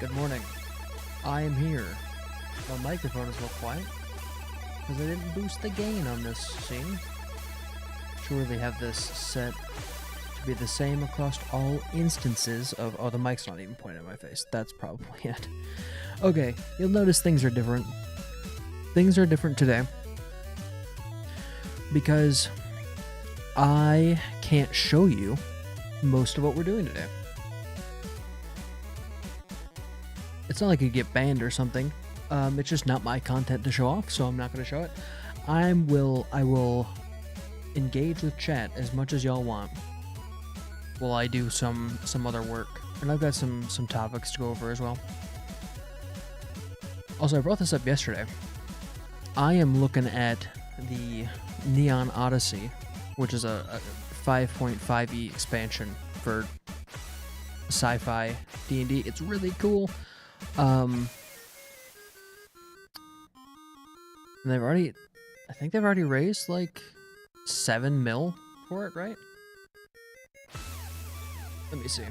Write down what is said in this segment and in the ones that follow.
Good morning. I am here. My microphone is a little quiet because I didn't boost the gain on this scene. Sure, they have this set to be the same across all instances of... Oh, the mic's not even pointing at my face. That's probably it. Okay, you'll notice things are different. Things are different today because I can't show you most of what we're doing today. It's not like you get banned or something. It's just not my content to show off, so I'm not going to show it. I will engage with chat as much as y'all want while I do some other work. And I've got some topics to go over as well. Also, I brought this up yesterday. I am looking at the Neon Odyssey, which is a 5.5e expansion for sci-fi D&D. It's really cool. And I think they've already raised like 7 mil for it, right? Let me see.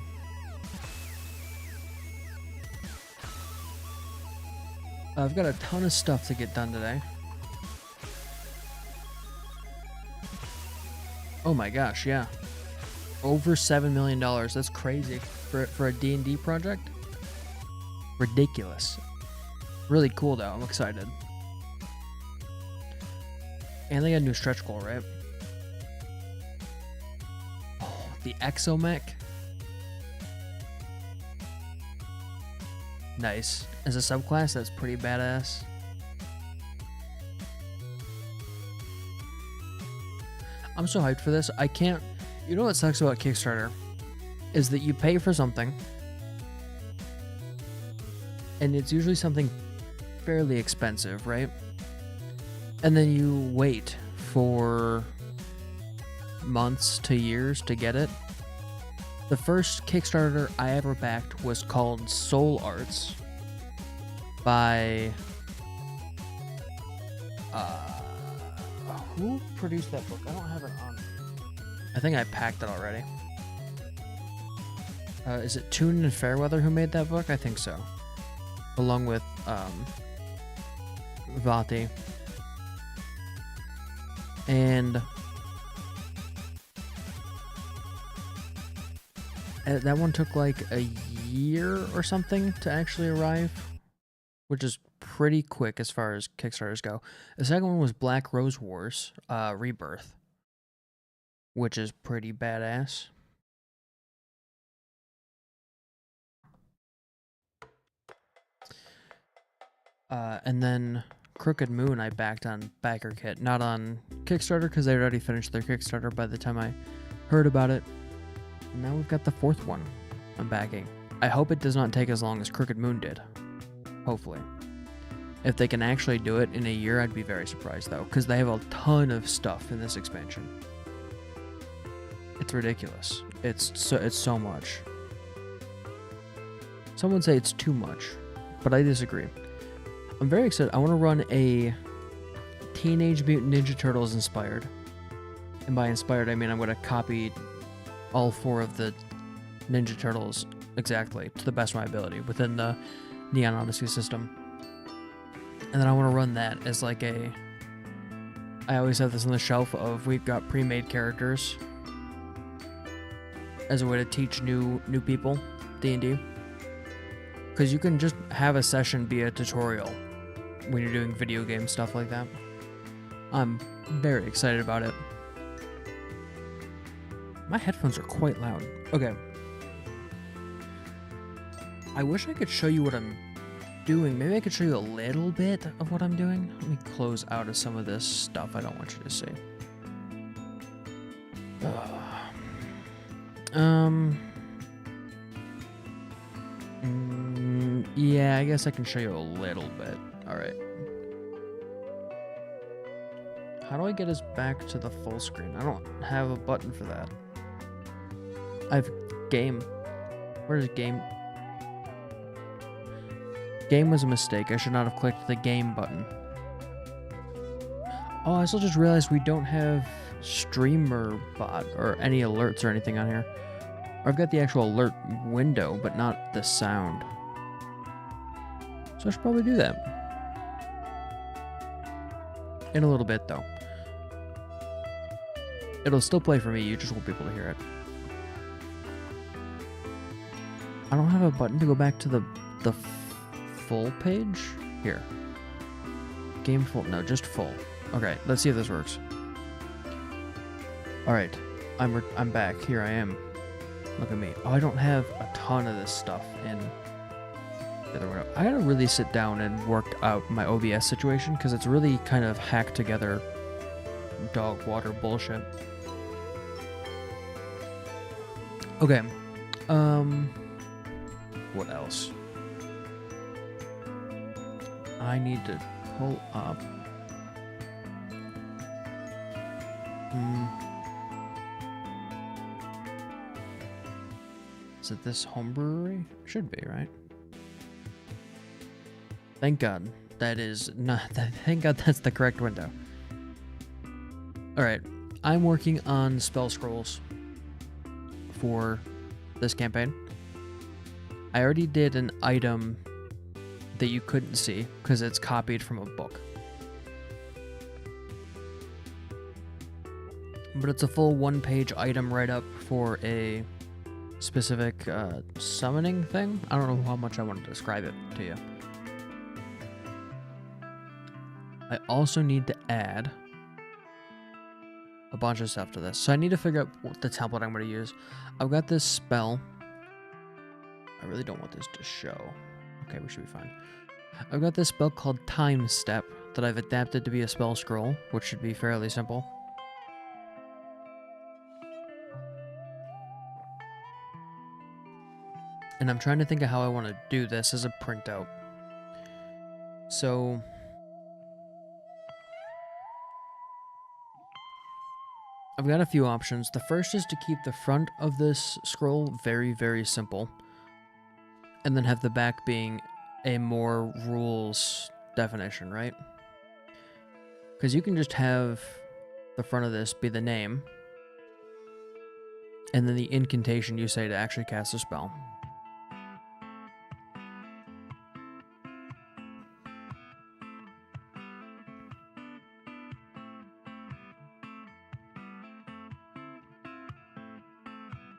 I've got a ton of stuff to get done today. Oh my gosh, yeah. Over $7 million. That's crazy for a D&D project. Ridiculous. Really cool though. I'm excited. And they got a new stretch goal, right? Oh, the Exomech. Nice. As a subclass, that's pretty badass. I'm so hyped for this. I can't... You know what sucks about Kickstarter? Is that you pay for something, and it's usually something fairly expensive, right? And then you wait for months to years to get it. The first Kickstarter I ever backed was called Soul Arts by... who produced that book? I don't have it on. I think I packed it already. Is it Toon and Fairweather who made that book? I think so. Along with Vati. And that one took like a year or something to actually arrive, which is pretty quick as far as Kickstarters go. The second one was Black Rose Wars Rebirth, which is pretty badass. And then Crooked Moon I backed on BackerKit, not on Kickstarter because they already finished their Kickstarter by the time I heard about it. And now we've got the fourth one I'm backing. I hope it does not take as long as Crooked Moon did. Hopefully. If they can actually do it in a year, I'd be very surprised though, because they have a ton of stuff in this expansion. It's ridiculous. It's so much. Some would say it's too much, but I disagree. I'm very excited. I want to run a Teenage Mutant Ninja Turtles inspired. And by inspired, I mean I'm going to copy all 4 of the Ninja Turtles exactly to the best of my ability within the Neon Odyssey system. And then I want to run that as like a... I always have this on the shelf of we've got pre-made characters as a way to teach new people D&D. Because you can just have a session be a tutorial when you're doing video game stuff like that. I'm very excited about it. My headphones are quite loud. Okay. I wish I could show you what I'm doing. Maybe I could show you a little bit of what I'm doing. Let me close out of some of this stuff I don't want you to see. Yeah, I guess I can show you a little bit. Alright. How do I get us back to the full screen? I don't have a button for that. I have game. Where's game? Game was a mistake. I should not have clicked the game button. Oh, I still just realized we don't have streamer bot or any alerts or anything on here. Or I've got the actual alert window, but not the sound. So I should probably do that. In a little bit, though. It'll still play for me, you just won't be able to hear it. I don't have a button to go back to the full page? Here. Game full, no, just full. Okay, let's see if this works. Alright, I'm back, here I am. Look at me. Oh, I don't have a ton of this stuff in the other window. I gotta really sit down and work out my OBS situation, because it's really kind of hacked together dog water bullshit. Okay. What else? I need to pull up. Is it this home brewery? Should be, right? Thank God. That is not. Thank God that's the correct window. Alright. I'm working on spell scrolls for this campaign. I already did an item that you couldn't see because it's copied from a book. But it's a full one-page item write-up for a specific summoning thing. I don't know how much I want to describe it to you. I also need to add a bunch of stuff to this. So I need to figure out what the template I'm going to use. I've got this spell. I really don't want this to show. Okay, we should be fine. I've got this spell called Time Step that I've adapted to be a spell scroll, which should be fairly simple. And I'm trying to think of how I want to do this as a printout. So I've got a few options. The first is to keep the front of this scroll very, very simple. And then have the back being a more rules definition, right? Because you can just have the front of this be the name. And then the incantation you say to actually cast a spell.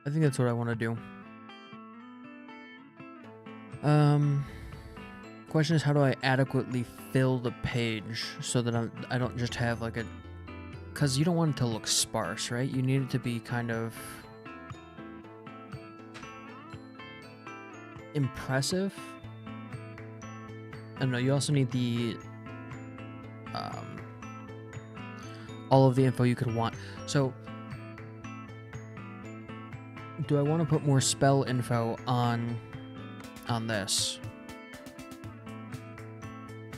I think that's what I want to do. Question is, how do I adequately fill the page so that I don't just have like a... Because you don't want it to look sparse, right? You need it to be kind of impressive. I don't know, you also need the all of the info you could want. So do I want to put more spell info on this?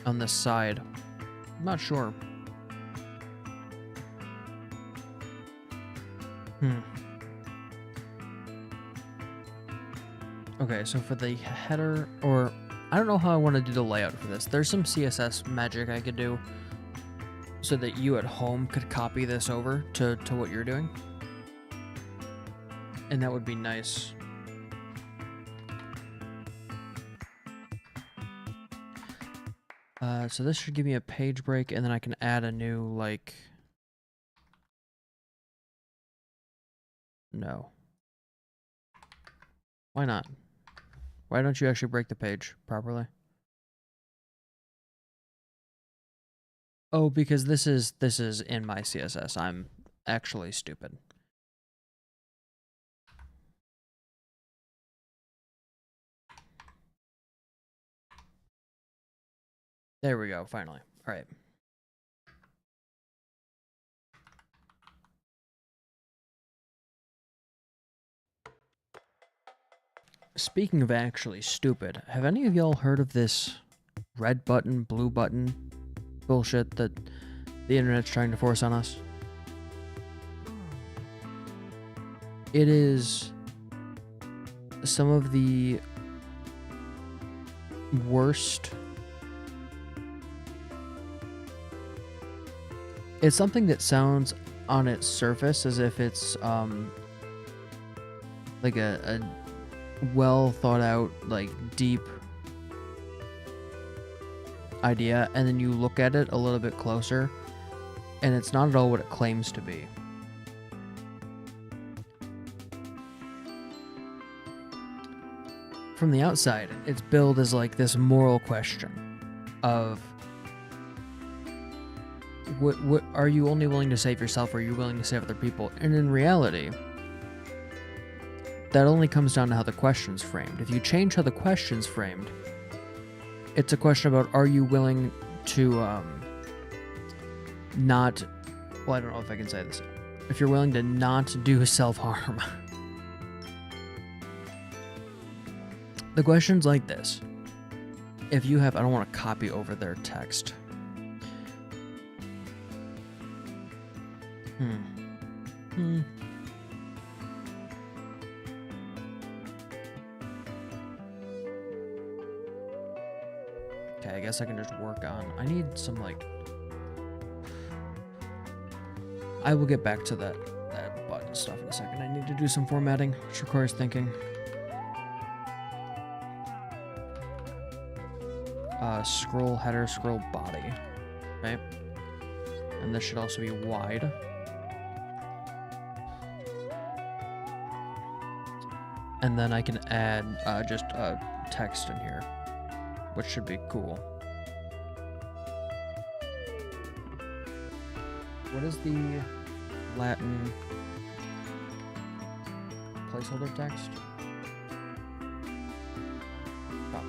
On this side? I'm not sure. Okay, so for the header, or I don't know how I want to do the layout for this. There's some CSS magic I could do so that you at home could copy this over to what you're doing. And that would be nice. So this should give me a page break, and then I can add a new, like... No. Why not? Why don't you actually break the page properly? Oh, because this is in my CSS. I'm actually stupid. There we go, finally. All right. Speaking of actually stupid, have any of y'all heard of this red button, blue button bullshit that the internet's trying to force on us? It is some of the worst. It's something that sounds on its surface as if it's like a well thought out, like deep idea, and then you look at it a little bit closer, and it's not at all what it claims to be. From the outside, it's billed as like this moral question of what are you only willing to save yourself, or are you willing to save other people? And in reality, that only comes down to how the question's framed. If you change how the question's framed, it's a question about, are you willing to not, well, I don't know if I can say this, if you're willing to not do self-harm. The question's like this. If you have, I don't want to copy over their text. Okay, I guess I can just work on, I need some like, I will get back to that button stuff in a second. I need to do some formatting, which requires thinking. Scroll header, scroll body, right? And this should also be wide. And then I can add just text in here, which should be cool. What is the Latin placeholder text? Copy.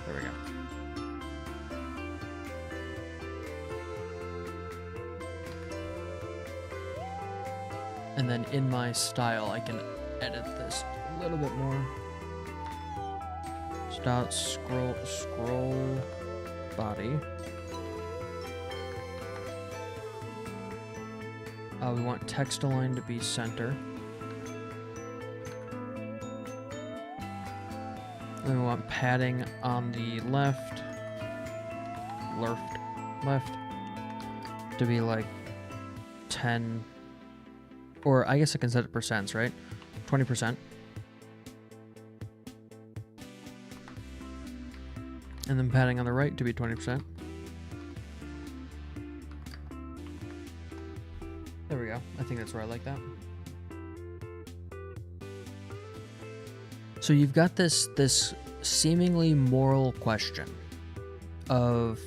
There we go. And then in my style, I can edit this a little bit more. Start scroll body. We want text align to be center. Then we want padding on the left to be like 10, or I guess I can set it percents, right? 20%. And then padding on the right to be 20%. There we go. I think that's where I like that. So you've got this seemingly moral question of,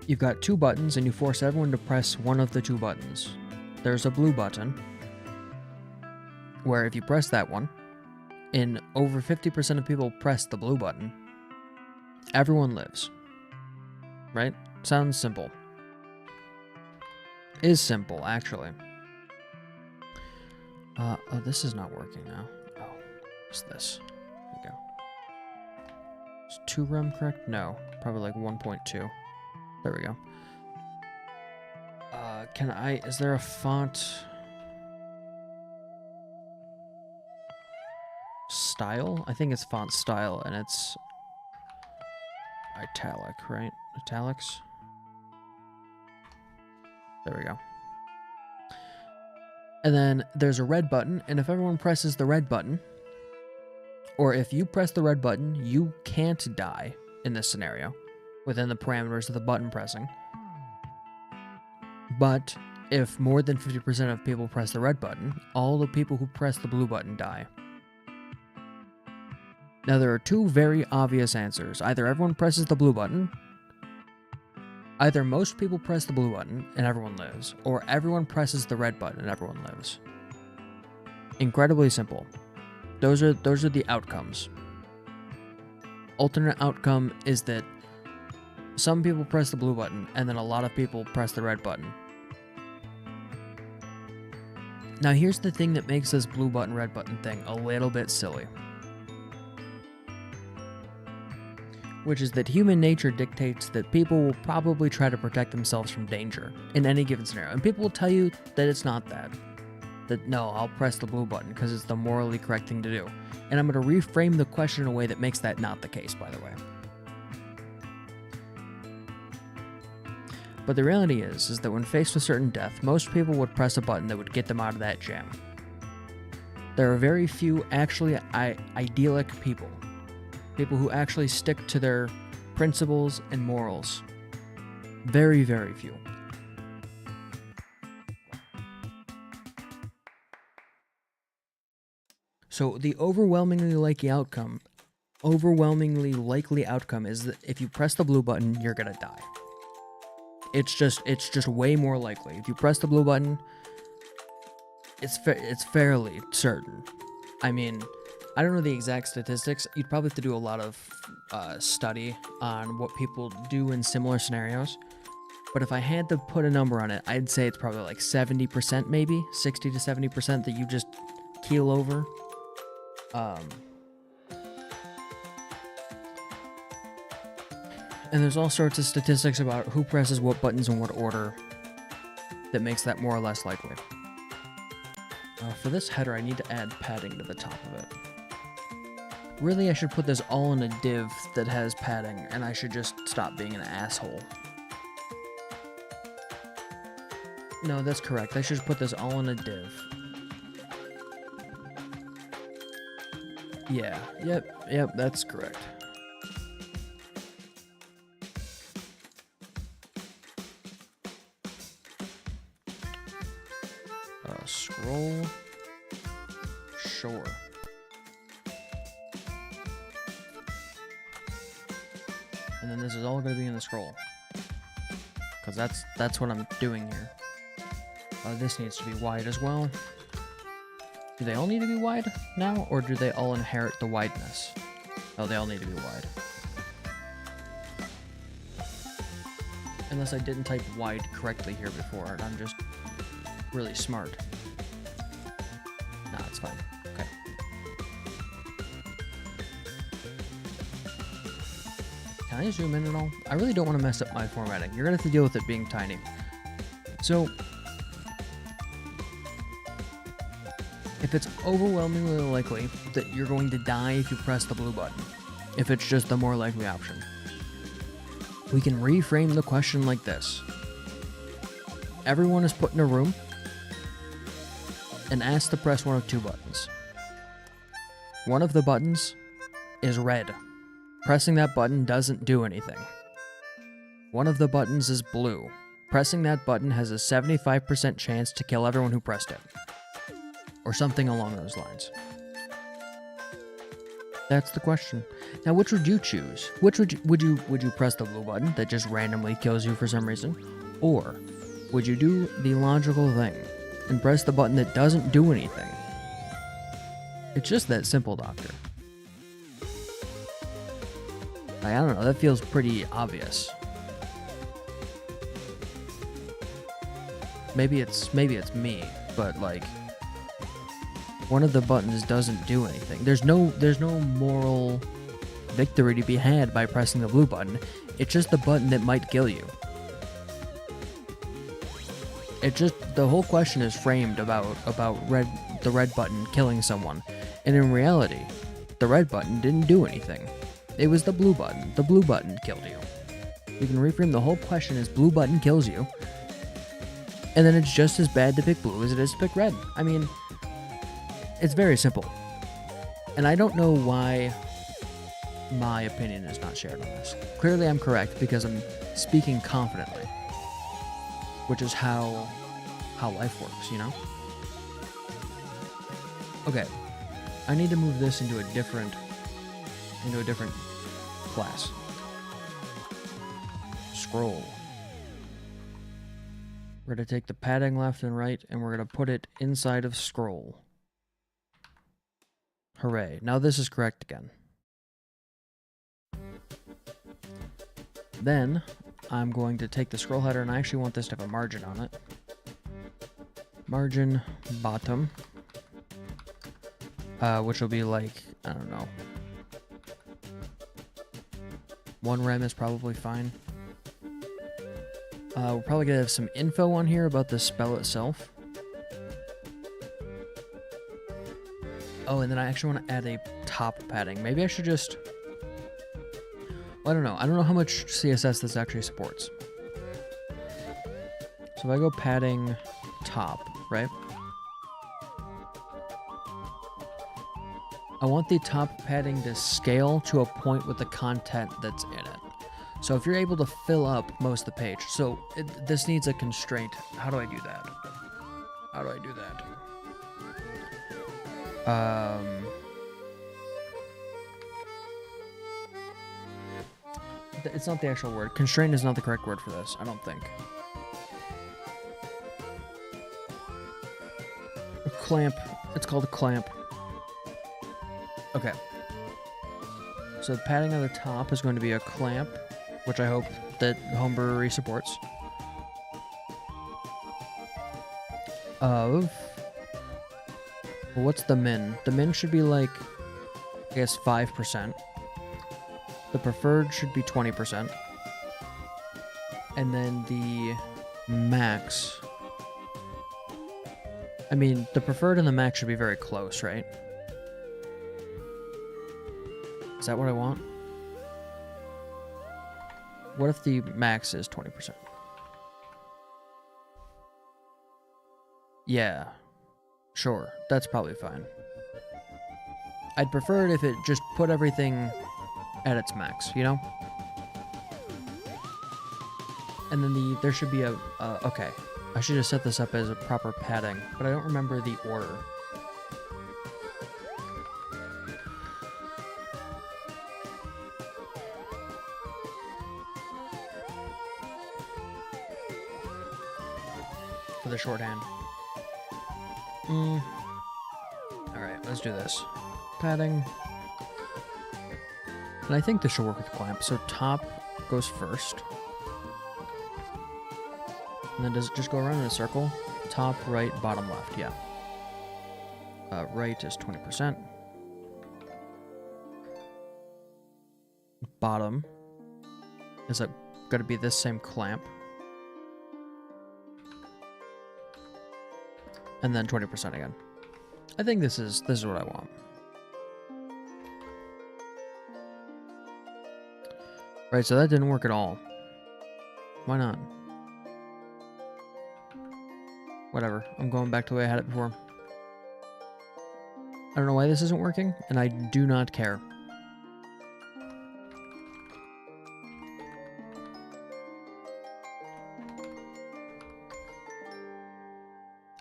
you've got two buttons and you force everyone to press one of the two buttons. There's a blue button where if you press that one, and over 50% of people press the blue button, everyone lives. Right? Sounds simple. Is simple, actually. Oh, this is not working now. Oh, what's this? There we go. Is 2 rem correct? No, probably like 1.2. There we go. Is there a font style? I think it's font style, and it's italic, right? Italics? There we go. And then there's a red button, and if everyone presses the red button, or if you press the red button, you can't die in this scenario within the parameters of the button pressing. But if more than 50% of people press the red button, all the people who press the blue button die. Now there are two very obvious answers. Either everyone presses the blue button, either most people press the blue button and everyone lives, or everyone presses the red button and everyone lives. Incredibly simple. Those are the outcomes. Alternate outcome is that some people press the blue button and then a lot of people press the red button. Now here's the thing that makes this blue button, red button thing a little bit silly. Which is that human nature dictates that people will probably try to protect themselves from danger in any given scenario. And people will tell you that it's not that. That, no, I'll press the blue button because it's the morally correct thing to do. And I'm going to reframe the question in a way that makes that not the case, by the way. But the reality is that when faced with certain death, most people would press a button that would get them out of that jam. There are very few actually idyllic people. People who actually stick to their principles and morals. Very, very few. So the overwhelmingly likely outcome is that if you press the blue button, you're gonna die. It's just way more likely. If you press the blue button, it's fairly certain. I mean, I don't know the exact statistics. You'd probably have to do a lot of study on what people do in similar scenarios. But if I had to put a number on it, I'd say it's probably like 70%, maybe 60 to 70% that you just keel over. And there's all sorts of statistics about who presses what buttons in what order that makes that more or less likely. For this header, I need to add padding to the top of it. Really, I should put this all in a div that has padding, and I should just stop being an asshole. No, that's correct. I should put this all in a div. Yeah, yep, that's correct. Scroll. Sure. And then this is all going to be in the scroll. Because that's what I'm doing here. This needs to be wide as well. Do they all need to be wide now, or do they all inherit the wideness? Oh, they all need to be wide. Unless I didn't type wide correctly here before, and I'm just really smart. Nah, it's fine. Okay. Can I zoom in at all? I really don't want to mess up my formatting. You're going to have to deal with it being tiny. So, if it's overwhelmingly likely that you're going to die if you press the blue button, if it's just the more likely option, we can reframe the question like this. Everyone is put in a room and asked to press one of two buttons. One of the buttons is red. Pressing that button doesn't do anything. One of the buttons is blue. Pressing that button has a 75% chance to kill everyone who pressed it. Or something along those lines. That's the question. Now, which would you choose? Would you press the blue button that just randomly kills you for some reason? Or would you do the logical thing and press the button that doesn't do anything? It's just that simple, Doctor. I don't know, that feels pretty obvious. Maybe it's me, but like, one of the buttons doesn't do anything. There's no moral victory to be had by pressing the blue button. It's just the button that might kill you. The whole question is framed about the red button killing someone. And in reality, the red button didn't do anything. It was the blue button. The blue button killed you. You can reframe the whole question as blue button kills you. And then it's just as bad to pick blue as it is to pick red. I mean, it's very simple. And I don't know why my opinion is not shared on this. Clearly I'm correct because I'm speaking confidently. Which is how life works, you know? Okay. I need to move this into a different class. Scroll. We're going to take the padding left and right, and we're going to put it inside of scroll. Hooray. Now this is correct again. Then, I'm going to take the scroll header, and I actually want this to have a margin on it. Margin bottom. Which will be like, I don't know. 1 rem is probably fine. We're probably going to have some info on here about the spell itself. Oh, and then I actually want to add a top padding. Maybe I should just... Well, I don't know. I don't know how much CSS this actually supports. So if I go padding top, right? I want the top padding to scale to a point with the content that's in it. So if you're able to fill up most of the page, so this needs a constraint. How do I do that? How do I do that? It's not the actual word. Constraint is not the correct word for this, I don't think. A clamp. It's called a clamp. Okay. So the padding on the top is going to be a clamp, which I hope that Home Brewery supports. Of... Well, what's the min? The min should be like, I guess, 5%. The preferred should be 20%. And then the max... I mean, the preferred and the max should be very close, right? Is that what I want? What if the max is 20%? Yeah. Sure. That's probably fine. I'd prefer it if it just put everything at its max, you know? And then there should be a, okay. I should have set this up as a proper padding, but I don't remember the order. For the shorthand. Alright, let's do this. Padding. And I think this should work with clamp. So top goes first. And then does it just go around in a circle? Top, right, bottom, left, yeah. Right is 20%. Bottom is going to be this same clamp. And then 20% again. I think this is what I want. Right, so that didn't work at all. Why not? Whatever. I'm going back to the way I had it before. I don't know why this isn't working, and I do not care.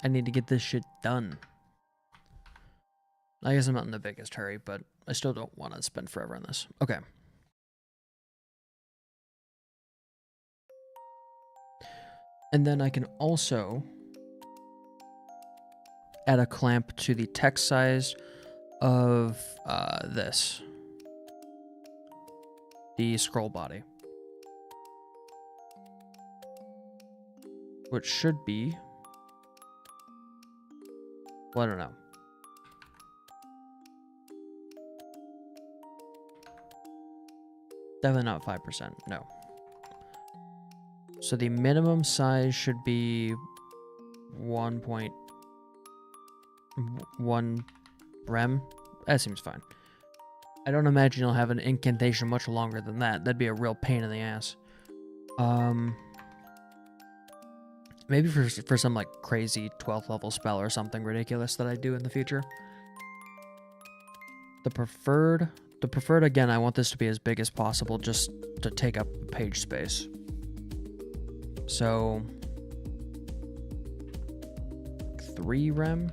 I need to get this shit done. I guess I'm not in the biggest hurry, but I still don't want to spend forever on this. Okay. And then I can also add a clamp to the text size of this. The scroll body. Which should be... Well, I don't know. Definitely not 5%, no. So the minimum size should be 1.1 rem. That seems fine. I don't imagine you'll have an incantation much longer than that. That'd be a real pain in the ass. Maybe for some like crazy 12th level spell or something ridiculous that I do in the future. The preferred again, I want this to be as big as possible just to take up page space. So 3 rem.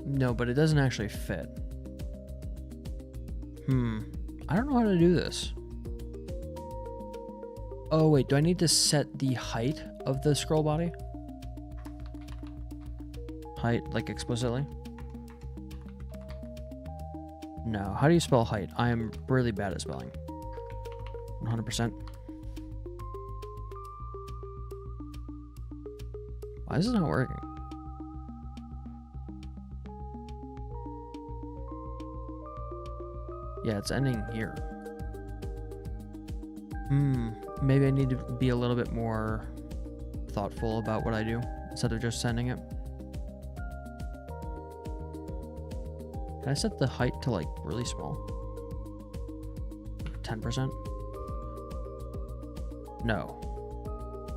No, but it doesn't actually fit. I don't know how to do this. Oh, wait, do I need to set the height of the scroll body? Height, like explicitly? No. How do you spell height? I am really bad at spelling. 100%. Why is this not working? Yeah, it's ending here. Maybe I need to be a little bit more thoughtful about what I do instead of just sending it. Can I set the height to like really small? 10%? No.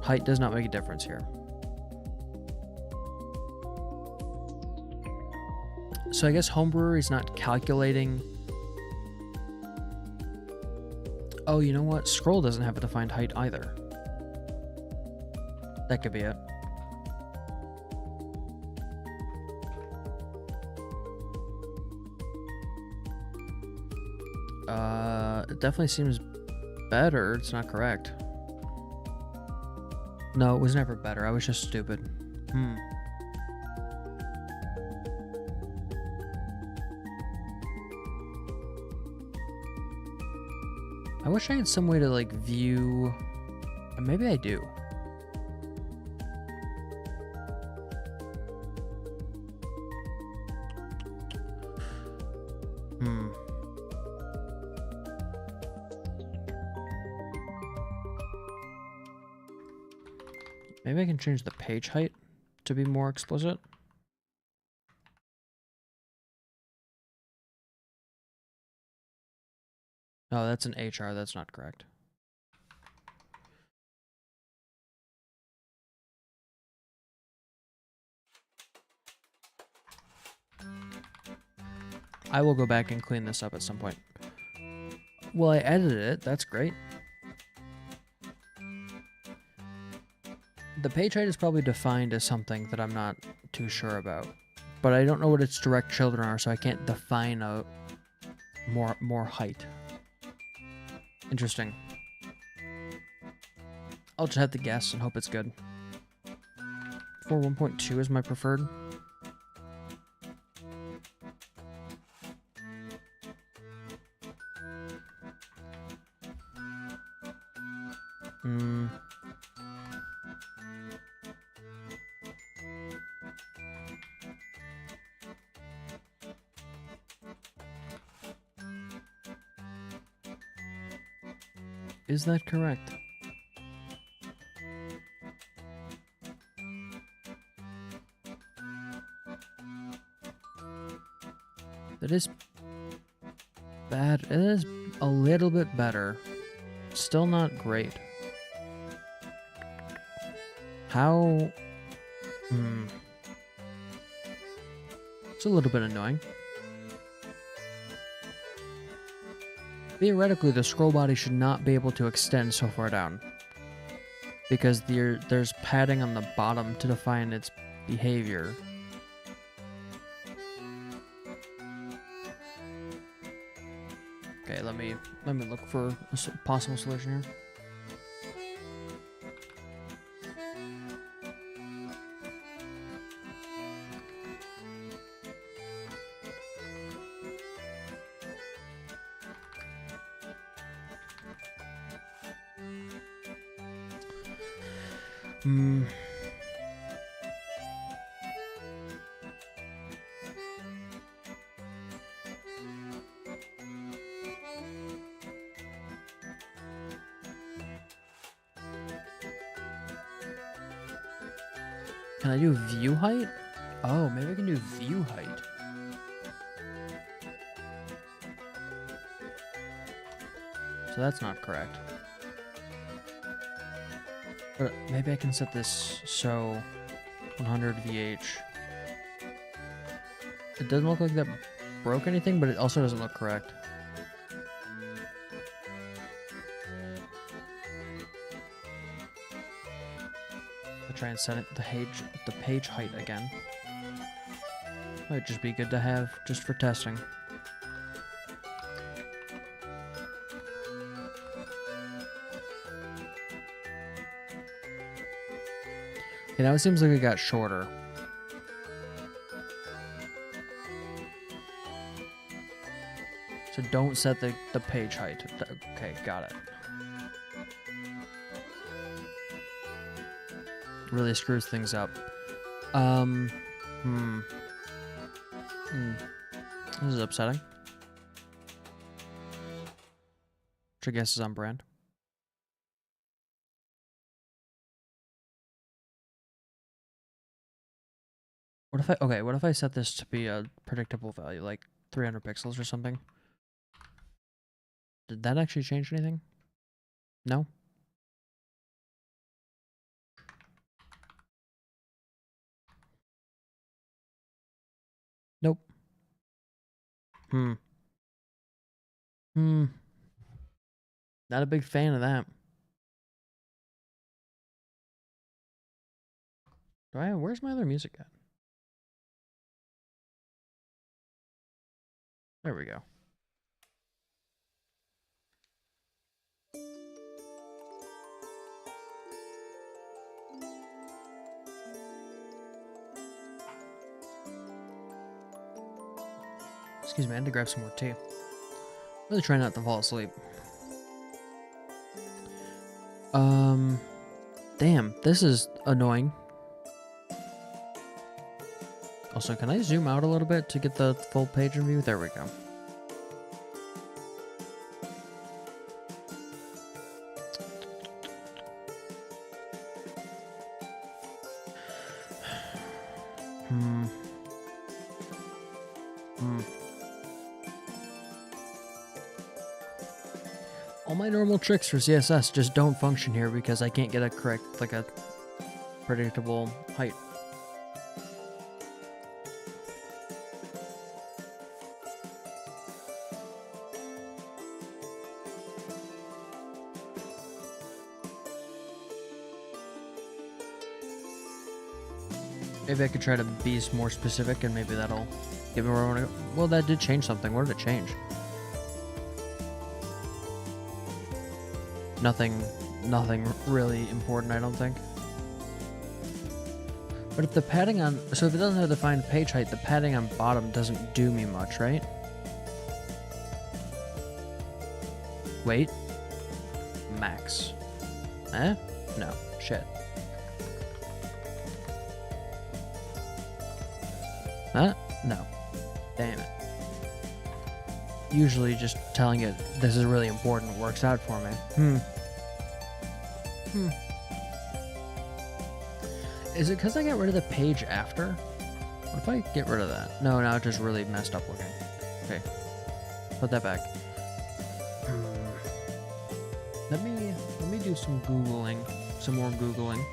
Height does not make a difference here. So I guess Homebrewer is not calculating. Oh, you know what? Scroll doesn't have a defined height either. That could be it. It definitely seems better. It's not correct. No, it was never better. I was just stupid. I wish I had some way to like view. Maybe I do. Maybe I can change the page height to be more explicit. Oh, that's an HR. That's not correct. I will go back and clean this up at some point. Well, I edited it. That's great. The page height is probably defined as something that I'm not too sure about. But I don't know what its direct children are, so I can't define a more height. Interesting. I'll just have to guess and hope it's good. 1.2 is my preferred. Is that correct? That is bad. It is a little bit better. Still not great. How? It's a little bit annoying. Theoretically, the scroll body should not be able to extend so far down, because there's padding on the bottom to define its behavior. Okay, let me look for a possible solution here. Can I do view height? Oh, maybe I can do view height. So that's not correct. But maybe I can set this so 100 VH. It doesn't look like that broke anything, but it also doesn't look correct. I'll try and set it the page height again. Might just be good to have just for testing. Okay, now it seems like it got shorter. So don't set the page height. Okay, got it. Really screws things up. This is upsetting. Which I guess is on brand. What if I set this to be a predictable value, like 300 pixels or something? Did that actually change anything? No? Hmm. Hmm. Not a big fan of that. Where's my other music at? There we go. Excuse me, I had to grab some more tea. Really try not to fall asleep. Damn, this is annoying. Also, can I zoom out a little bit to get the full page in view? There we go. All my normal tricks for CSS just don't function here because I can't get a correct, like a predictable height. Maybe I could try to be more specific and maybe that'll give me where I want to go. Well, that did change something. What did it change? Nothing really important, I don't think. But if the padding on... So if it doesn't have defined page height, the padding on bottom doesn't do me much, right? Wait. Max. Eh? No. Shit. Huh? No. Damn it. Usually just telling it this is really important works out for me. Is it because I got rid of the page after? What if I get rid of that? No, now it's just really messed up looking. Okay. Put that back. Let me do some Googling. Some more Googling.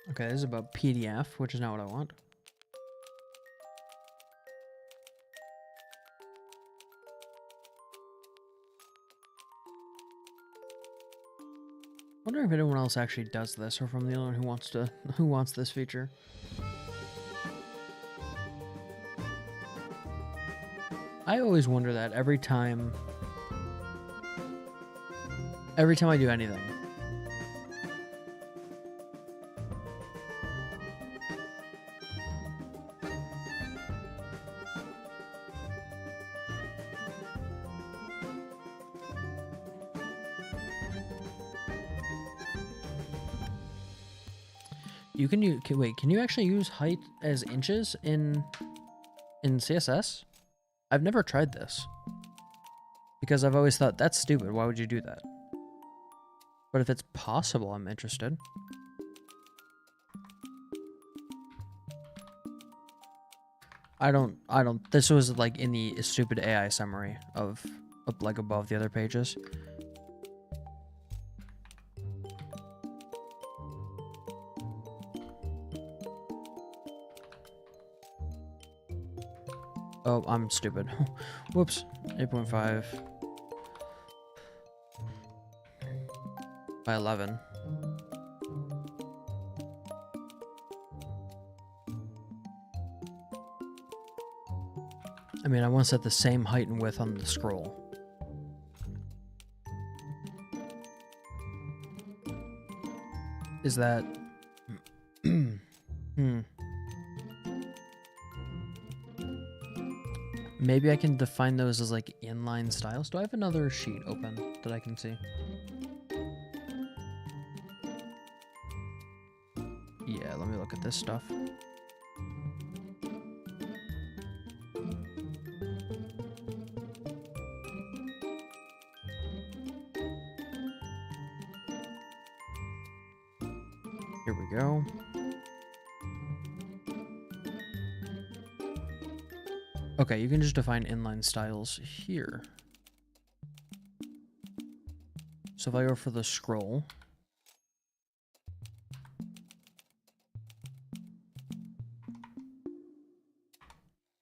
Okay, this is about PDF, which is not what I want. Wonder if anyone else actually does this, or if I'm the only one who wants this feature. I always wonder that every time I do anything. Can you actually use height as inches in CSS? I've never tried this. Because I've always thought that's stupid. Why would you do that? But if it's possible, I'm interested. This was like in the stupid AI summary of like above the other pages. Oh, I'm stupid. Whoops. 8.5 by 11. I mean, I want to set the same height and width on the scroll. Is that... maybe I can define those as like inline styles. Do I have another sheet open that I can see? Yeah, let me look at this stuff. Here we go. Okay, you can just define inline styles here. So if I go for the scroll,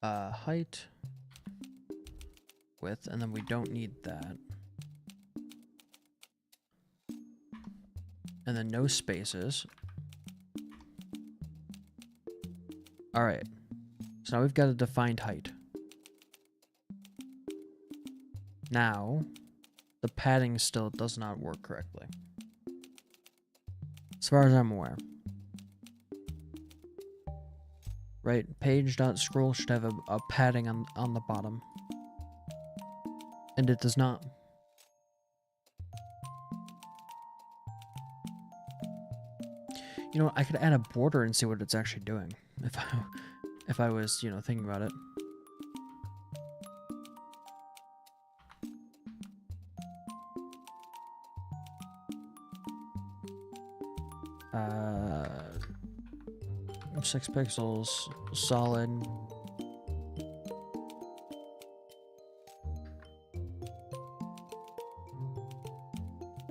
height, width, and then we don't need that. And then no spaces. All right, so now we've got a defined height. Now, the padding still does not work correctly, as far as I'm aware. Right, page.scroll should have a padding on the bottom. And it does not. You know, I could add a border and see what it's actually doing if I was, you know, thinking about it. Uh, 6 pixels, solid.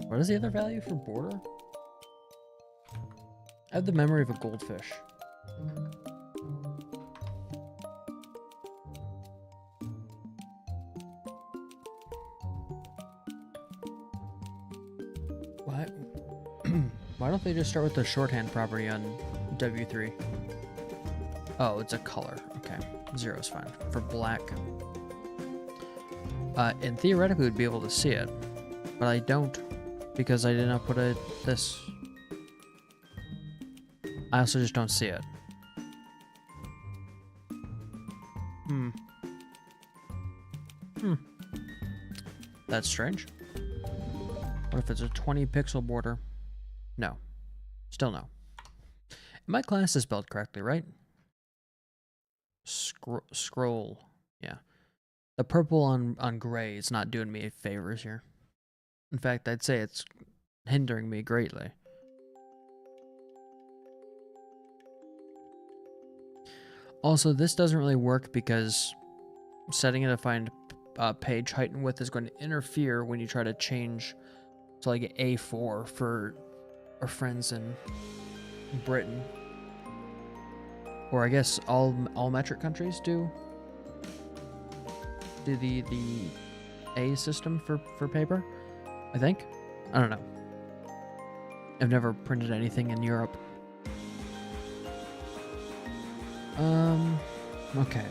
What is the other value for border? I have the memory of a goldfish. Why? Why don't they just start with the shorthand property on W3? Oh, it's a color. Okay. 0 is fine. For black. And theoretically we'd be able to see it. But I don't, because I did not put this. I also just don't see it. That's strange. What if it's a 20 pixel border? No. Still no. And my class is spelled correctly, right? Scroll. Yeah. The purple on gray is not doing me favors here. In fact, I'd say it's hindering me greatly. Also, this doesn't really work because setting a defined page height and width is going to interfere when you try to change to like A4 for our friends in Britain. Or I guess all metric countries do the A system for paper, I think. I don't know. I've never printed anything in Europe. Okay.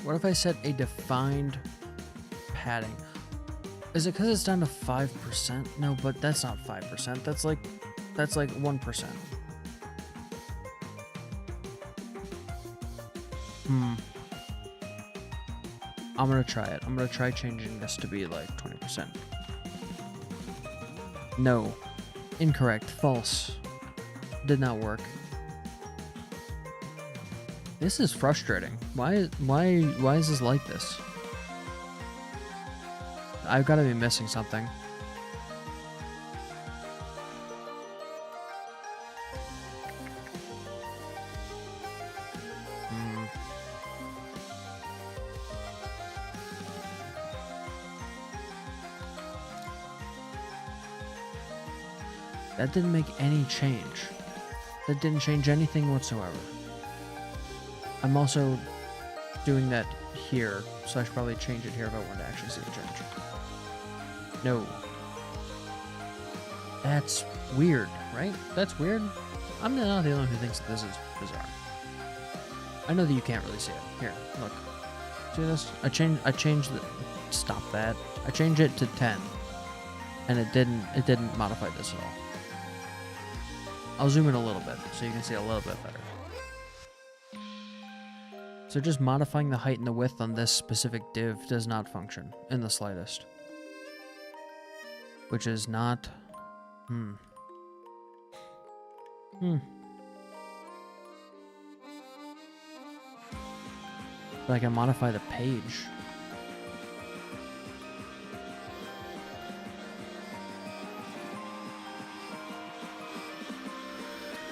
What if I set a defined padding? Is it because it's down to 5%? No, but that's not 5%. That's like 1%. I'm gonna try it. I'm gonna try changing this to be like 20%. No. Incorrect. False. Did not work. This is frustrating. Why is this like this? I've got to be missing something. That didn't make any change. That didn't change anything whatsoever. I'm also doing that here, so I should probably change it here if I want to actually see a change. No. That's weird, right? That's weird. I'm not the only one who thinks that this is bizarre. I know that you can't really see it. Here, look. See this? I changed the, stop that. I changed it to 10. And it didn't modify this at all. I'll zoom in a little bit so you can see a little bit better. So just modifying the height and the width on this specific div does not function in the slightest. Which is not... But I can modify the page.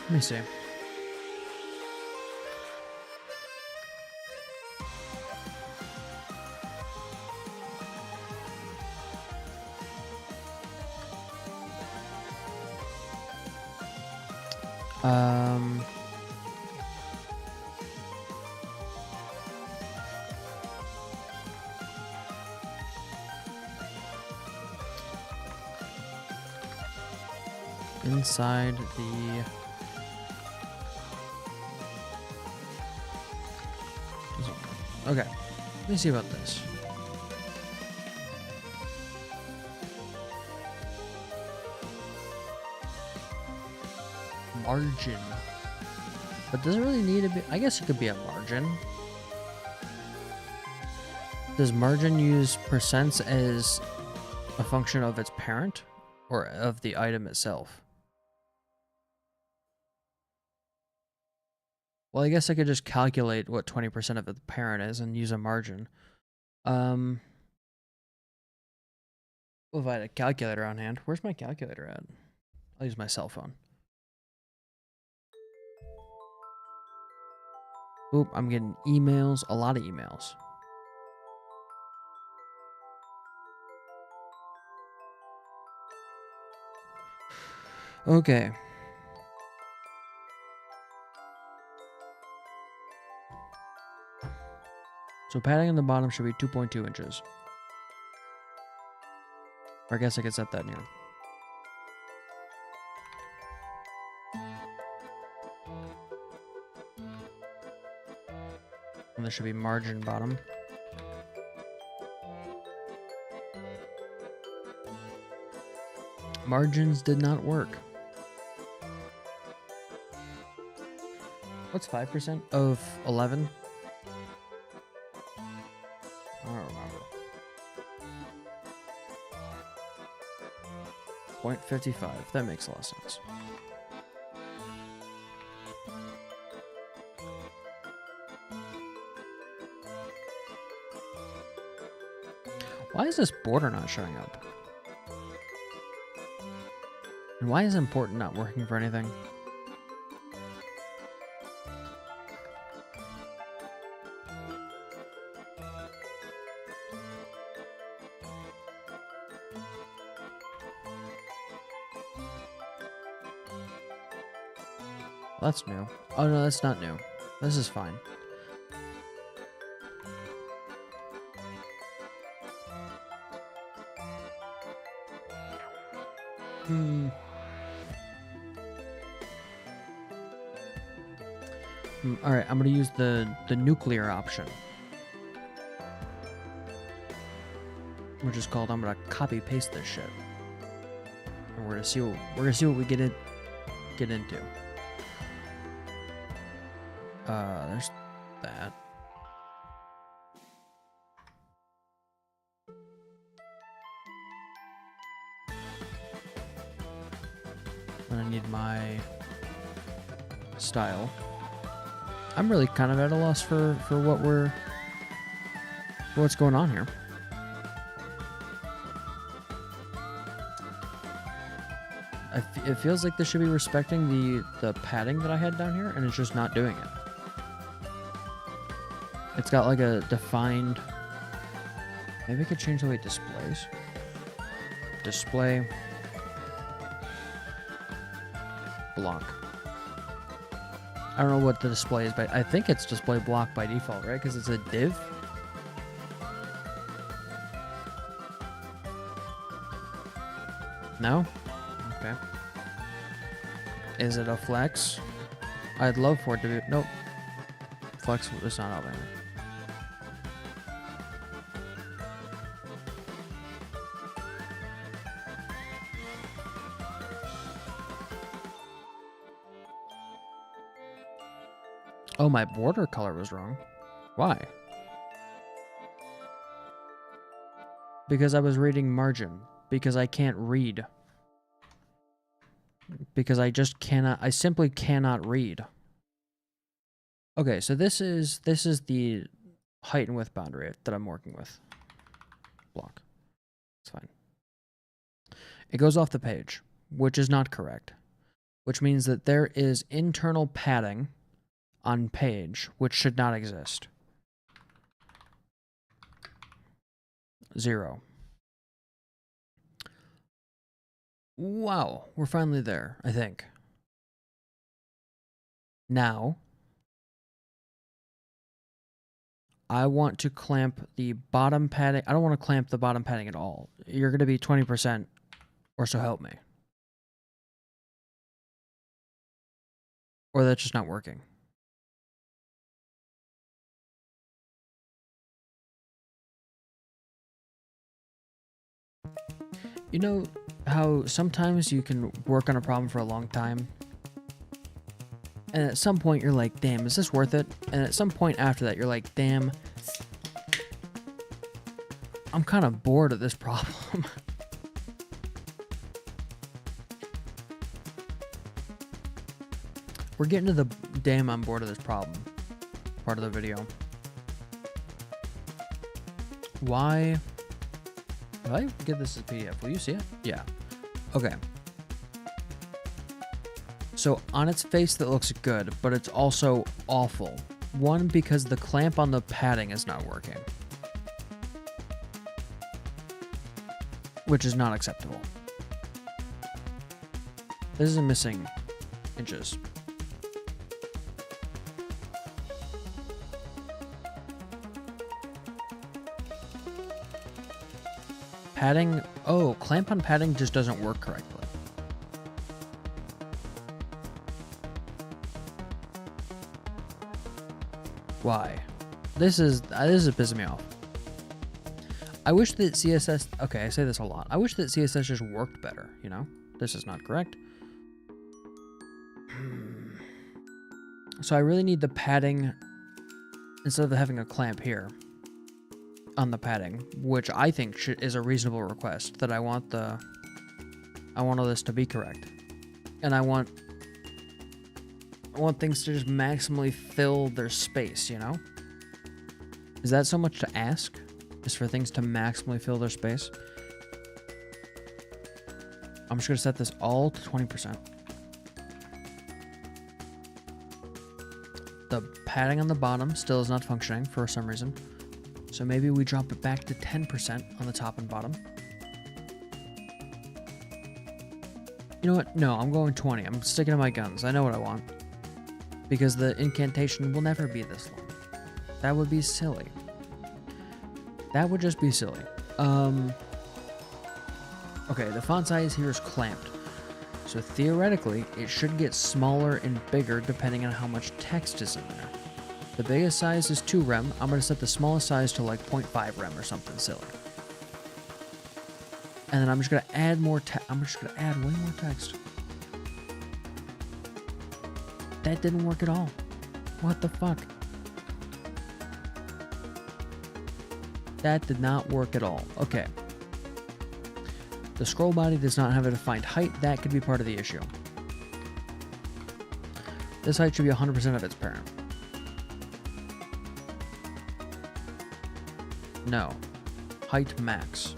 Let me see. Inside the... Okay, let me see about this. Margin. But does it really need to be... I guess it could be a margin. Does margin use percents as a function of its parent or of the item itself? Well, I guess I could just calculate what 20% of the parent is and use a margin. Well, if I had a calculator on hand, where's my calculator at? I'll use my cell phone. Oop, I'm getting emails, a lot of emails. Okay. So padding on the bottom should be 2.2 inches. Or I guess I could set that near. And there should be margin bottom. Margins did not work. What's 5% of 11? I don't remember. 0.55. That makes a lot of sense. Why is this border not showing up? And why is important not working for anything? That's new. Oh no, that's not new. This is fine. Alright, I'm gonna use the nuclear option. Which is called, I'm gonna copy paste this shit. And we're gonna see what we get into. There's that. And I need my style. I'm really kind of at a loss for what's going on here. It feels like this should be respecting the padding that I had down here, and it's just not doing it. It's got like a defined... Maybe I could change the way it displays. Display. Block. I don't know what the display is, but I think it's display block by default, right? Because it's a div. No? Okay. Is it a flex? I'd love for it to be... Nope. Flex is not out there. Oh, my border color was wrong. Why? Because I was reading margin. Because I can't read. Because I just cannot, I simply cannot read. Okay, so this is the height and width boundary that I'm working with. Block. It's fine. It goes off the page, which is not correct. Which means that there is internal padding on page, which should not exist. 0. Wow, we're finally there, I think. Now, I want to clamp the bottom padding. I don't want to clamp the bottom padding at all. You're going to be 20%, or so help me. Or that's just not working. You know how sometimes you can work on a problem for a long time, and at some point you're like, damn, is this worth it? And at some point after that, you're like, damn, I'm kind of bored of this problem. We're getting to the damn I'm bored of this problem part of the video. Why? If I get this as PDF, will you see it? Yeah. Okay. So on its face that looks good, but it's also awful. One, because the clamp on the padding is not working. Which is not acceptable. This is missing inches. Padding, oh, clamp on padding just doesn't work correctly. Why? This is pissing me off. I wish that CSS, okay, I say this a lot. I wish that CSS just worked better, you know? This is not correct. So I really need the padding, instead of having a clamp here on the padding, which I think is a reasonable request, that I want all this to be correct. And I want things to just maximally fill their space, you know? Is that so much to ask? Is for things to maximally fill their space? I'm just gonna set this all to 20%. The padding on the bottom still is not functioning for some reason. So maybe we drop it back to 10% on the top and bottom. You know what? No, I'm going 20. I'm sticking to my guns. I know what I want. Because the incantation will never be this long. That would be silly. That would just be silly. Okay, the font size here is clamped. So theoretically, it should get smaller and bigger depending on how much text is in there. The biggest size is 2 rem. I'm going to set the smallest size to like 0.5 rem or something silly. And then I'm just going to add more text. I'm just going to add way more text. That didn't work at all. What the fuck? That did not work at all. Okay. The scroll body does not have a defined height. That could be part of the issue. This height should be 100% of its parent. No. Height max.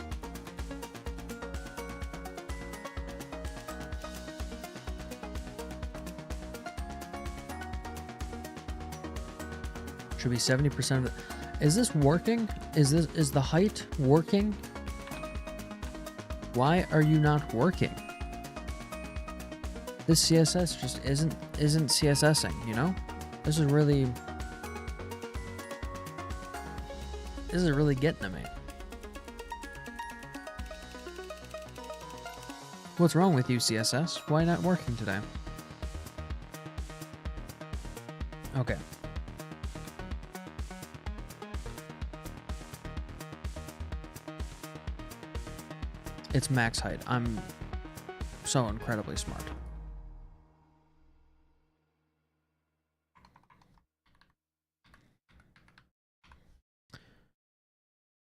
Should be 70% of it. Is this working? Is the height working? Why are you not working? This CSS just isn't CSSing, you know? This is really getting to me. What's wrong with you, CSS? Why not working today? Okay. It's max height. I'm so incredibly smart.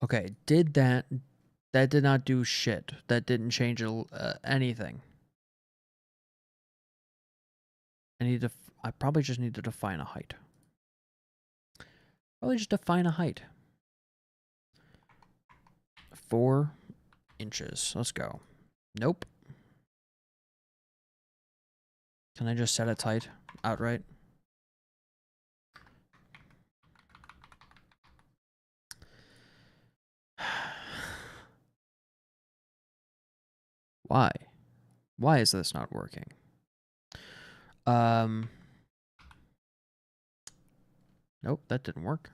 Okay, that did not do shit. That didn't change anything. I probably just need to define a height. Probably just define a height. 4 inches. Let's go. Nope. Can I just set its height outright? Why? Why is this not working? Nope, that didn't work.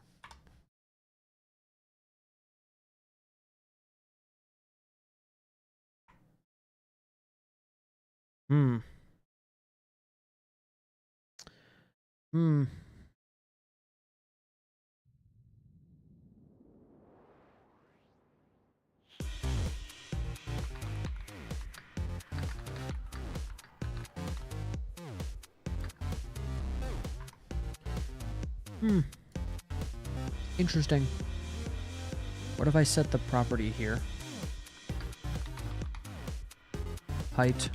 Hmm. Hmm. Hmm. Interesting. What if I set the property here? Height.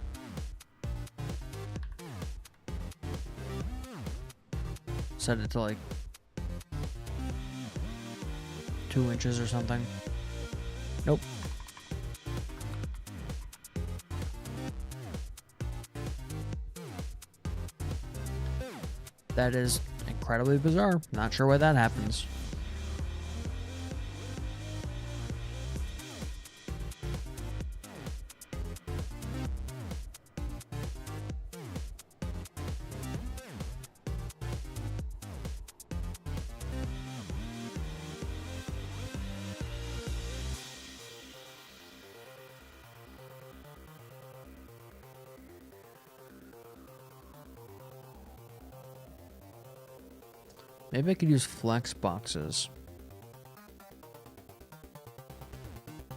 Set it to like 2 inches or something. Nope. That is incredibly bizarre. Not sure why that happens. Maybe I could use flex boxes.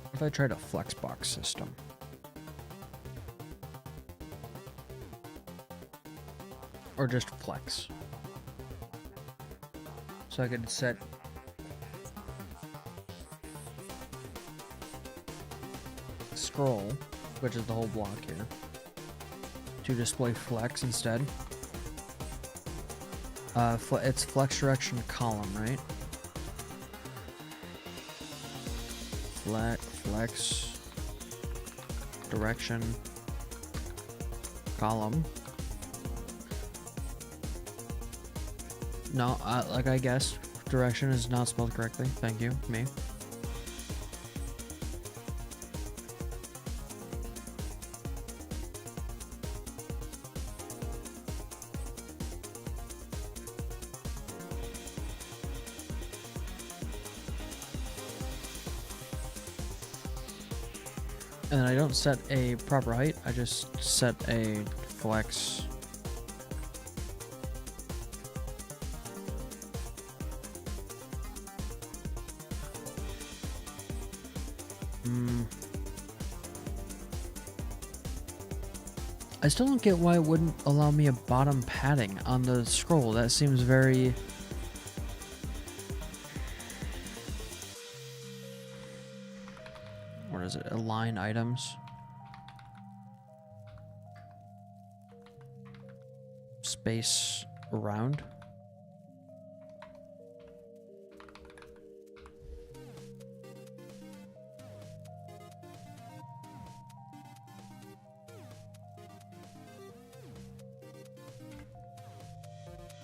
What if I tried a flex box system? Or just flex. So I could set scroll, which is the whole block here, to display flex instead. It's flex direction column, right? Flex direction column. No, like I guess direction is not spelled correctly. Thank you, me. And then I don't set a proper height, I just set a flex. I still don't get why it wouldn't allow me a bottom padding on the scroll. That seems very... What is it? Align items. Space around.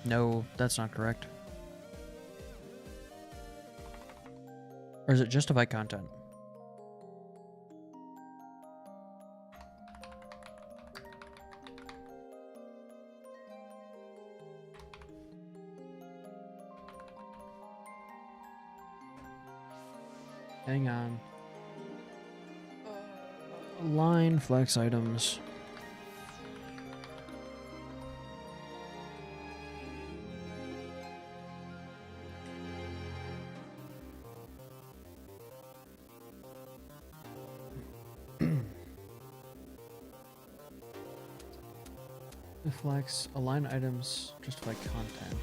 No, that's not correct. Or is it justify content? Hang on. Align flex items. Flex, align items, justify content.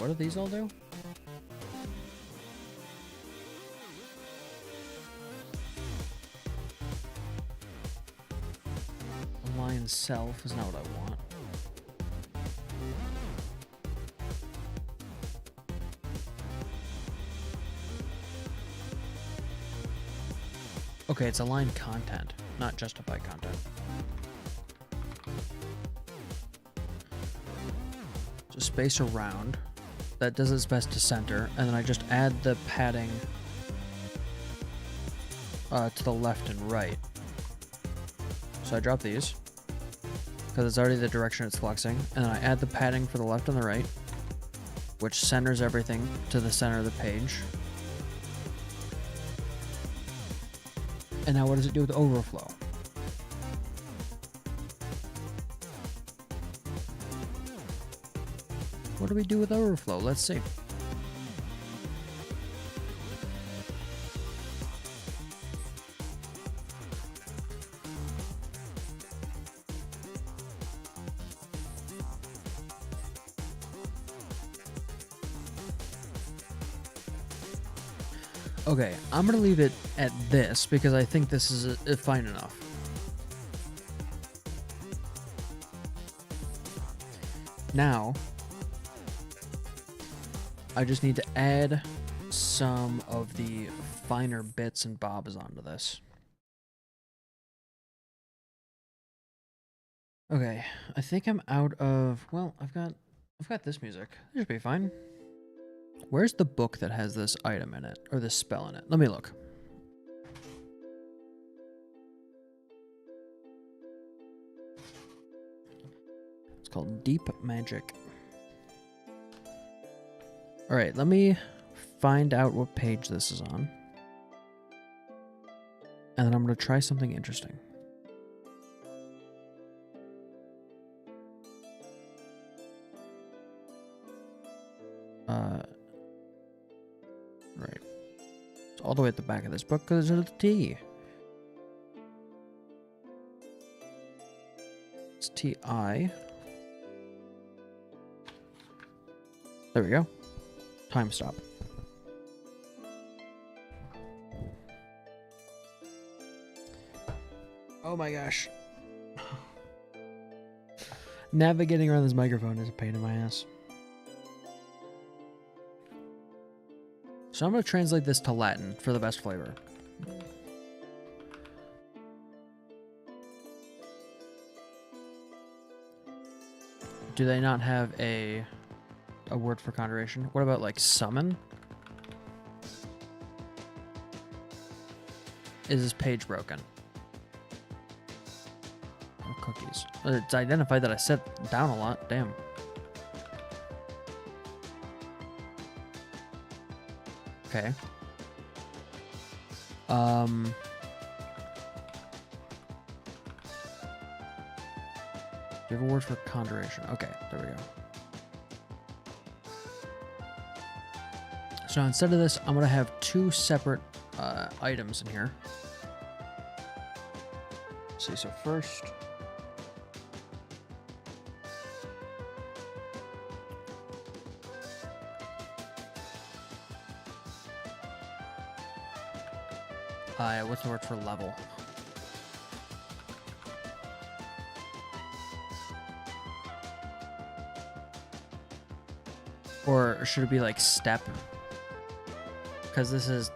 what do these all do? Align self is not what I want. Okay, it's align content, not justify content. So space around. That does its best to center, and then I just add the padding to the left and right. So I drop these, because it's already the direction it's flexing, and then I add the padding for the left and the right, which centers everything to the center of the page. And now what does it do with overflow? What do we do with overflow? Let's see. Okay, I'm gonna leave it at this because I think this is fine enough. Now, I just need to add some of the finer bits and bobs onto this. Okay, I think I'm out of, well, I've got this music. This should be fine. Where's the book that has this item in it, or this spell in it? Let me look. It's called Deep Magic. Alright, let me find out what page this is on. And then I'm going to try something interesting. Right. It's all the way at the back of this book because there's a T. It's T-I. There we go. Time stop. Oh my gosh. Navigating around this microphone is a pain in my ass. So I'm going to translate this to Latin for the best flavor. Do they not have a word for conjuration? What about like summon? Is this page broken? Oh, cookies. It's identified that I set down a lot. Damn. Okay. Do you have a word for conjuration? Okay, there we go. So instead of this, I'm going to have two separate items in here. Let's see, so first... what's the word for level? Or should it be like step? Because this is...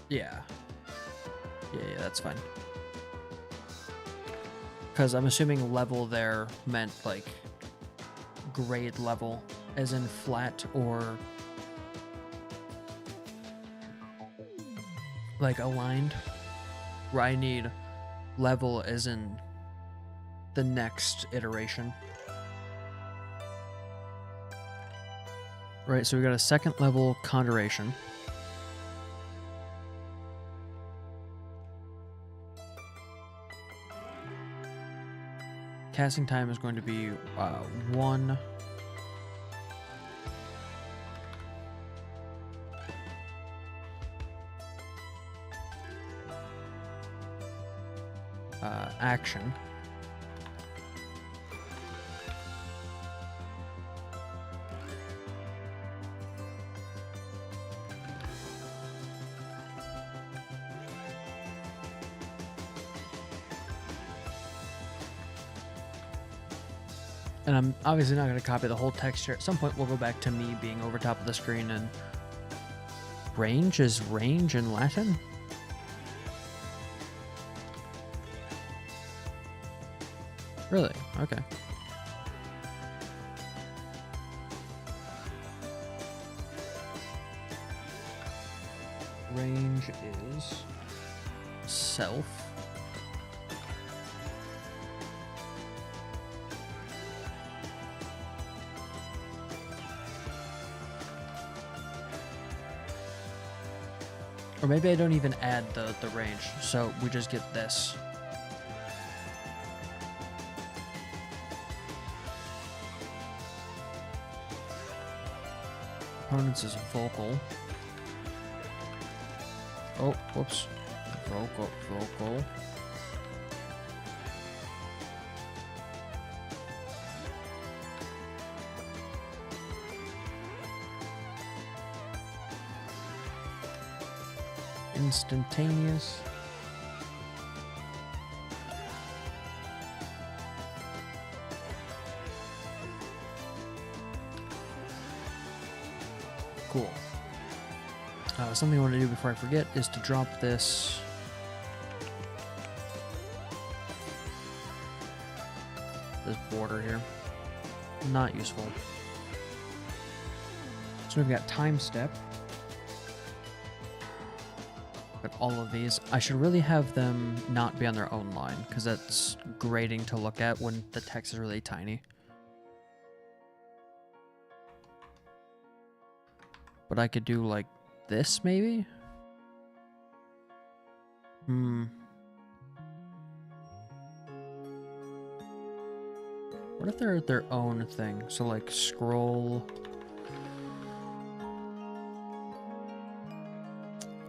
Yeah, that's fine. Because I'm assuming level there meant like grade level, as in flat or... like aligned, where I need level as in the next iteration. Right, so we got a second level conjuration. Casting time is going to be 1. Action. And I'm obviously not going to copy the whole text here. At some point, we'll go back to me being over top of the screen. And range is range in Latin? Really? Okay. Range is self. Or maybe I don't even add the range, so we just get this. Opponents is vocal. Oh, whoops. Vocal. Instantaneous. Cool. Something I want to do before I forget is to drop this. This border here. Not useful. So we've got time step. But all of these, I should really have them not be on their own line, because that's grating to look at when the text is really tiny. But I could do like this, maybe? What if they're their own thing? So like scroll...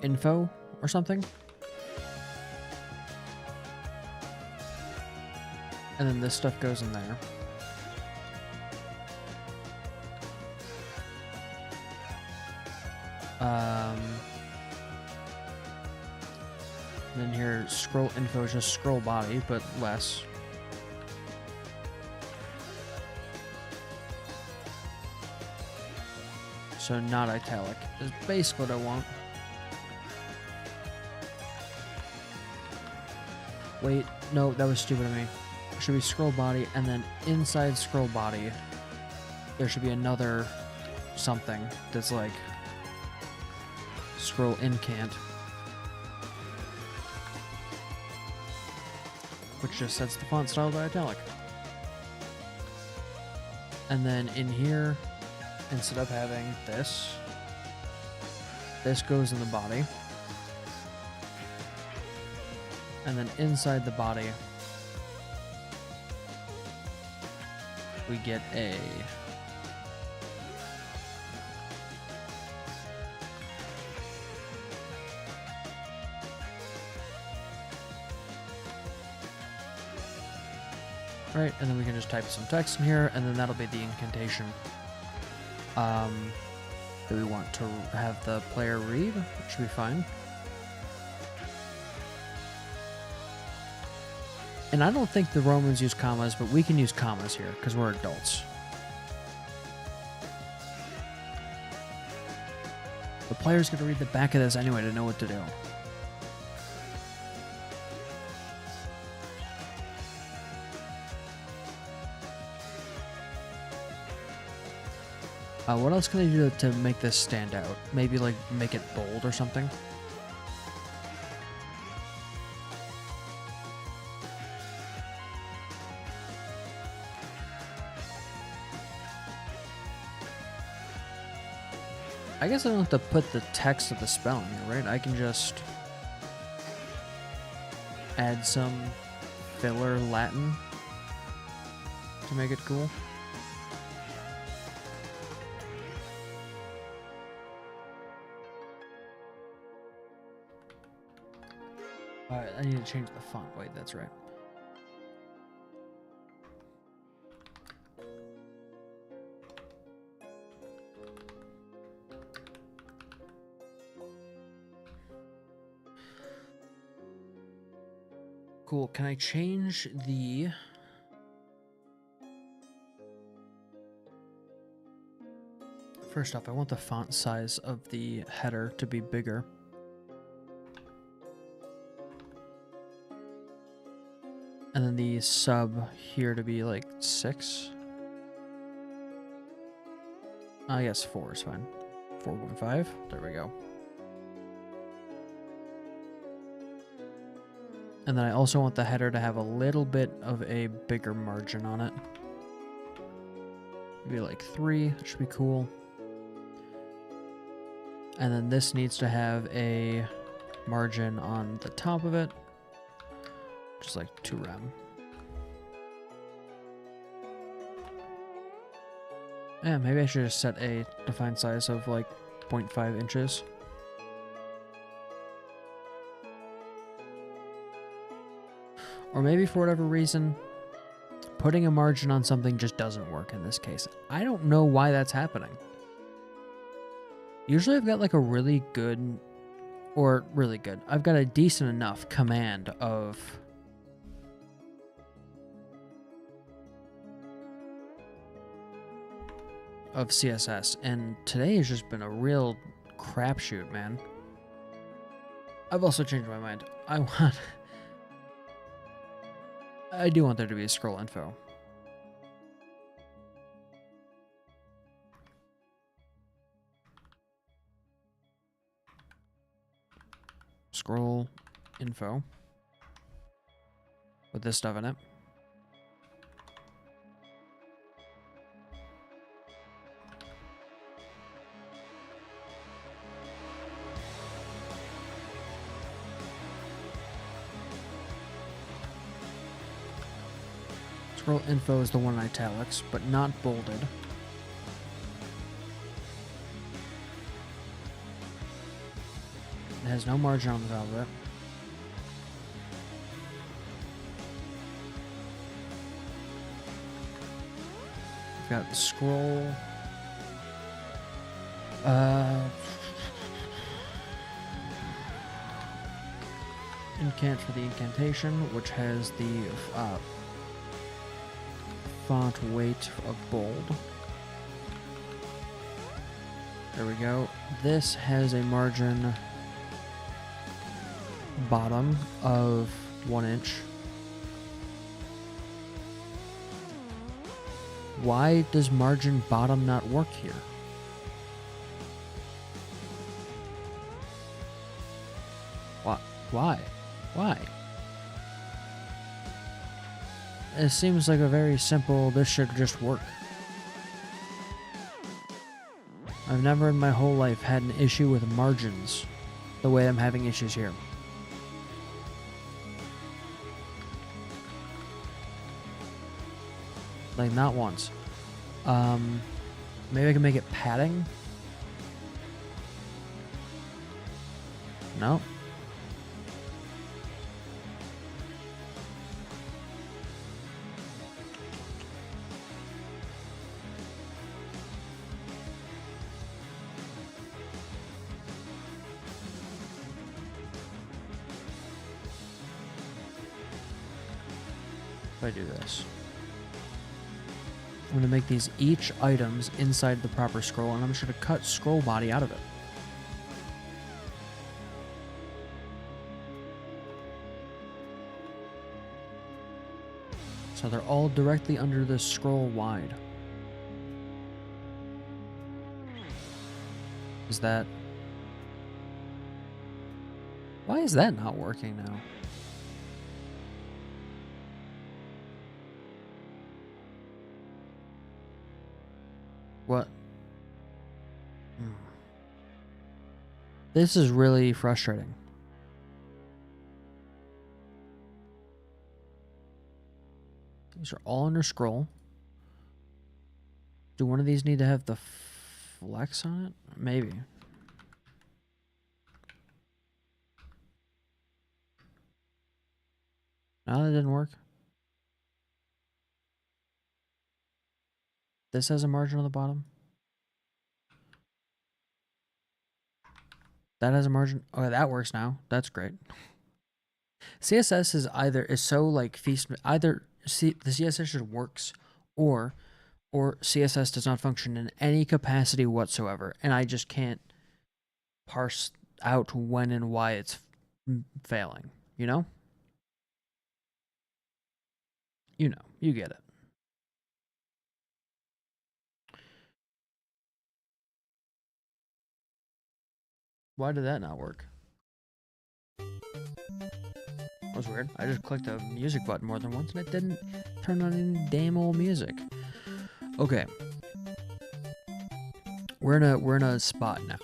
info or something? And then this stuff goes in there. Then here, scroll info is just scroll body, but less. So not italic is basically what I want. Wait, no, that was stupid of me. It should be scroll body, and then inside scroll body, there should be another something that's like scroll incant, which just sets the font style to italic. And then in here, instead of having this, this goes in the body. And then inside the body, we get a right, and then we can just type some text in here, and then that'll be the incantation that we want to have the player read, which should be fine. And I don't think the Romans use commas, but we can use commas here, because we're adults. The player's going to read the back of this anyway to know what to do. What else can I do to make this stand out? Maybe, like, make it bold or something? I guess I don't have to put the text of the spell in here, right? I can just add some filler Latin to make it cool. Alright, I need to change the font. Wait, that's right. Cool. Can I change the... First off, I want the font size of the header to be bigger. And then the sub here to be like 6. I guess 4 is fine. 4.5. There we go. And then I also want the header to have a little bit of a bigger margin on it. Maybe like 3. Should be cool. And then this needs to have a margin on the top of it. Just like 2 rem. Yeah, maybe I should just set a defined size of like 0.5 inches. Or maybe for whatever reason, putting a margin on something just doesn't work in this case. I don't know why that's happening. Usually I've got like a really good, I've got a decent enough command of CSS, and today has just been a real crapshoot, man. I've also changed my mind. I do want there to be a scroll info. Scroll info with this stuff in it. Scroll info is the one in italics, but not bolded. It has no margin on the top of it. We've got the scroll. Incant for the incantation, which has the font weight of bold. There we go. This has a margin bottom of 1 inch. Why does margin bottom not work here? Why? It seems like a very simple, this should just work. I've never in my whole life had an issue with margins the way I'm having issues here. Like, not once. Maybe I can make it padding? No? If I do this, I'm going to make these each items inside the proper scroll, and I'm just going to cut scroll body out of it. So they're all directly under the scroll wide. Is that... Why is that not working now? What? This is really frustrating. These are all under scroll. Do one of these need to have the flex on it? Maybe. No, that didn't work. This has a margin on the bottom. That has a margin. Oh, that works now. That's great. CSS is so like feast. Either the CSS just works, or or CSS does not function in any capacity whatsoever, and I just can't parse out when and why it's failing, you know? You get it. Why did that not work? That was weird. I just clicked the music button more than once and it didn't turn on any damn old music. Okay. We're in a spot now.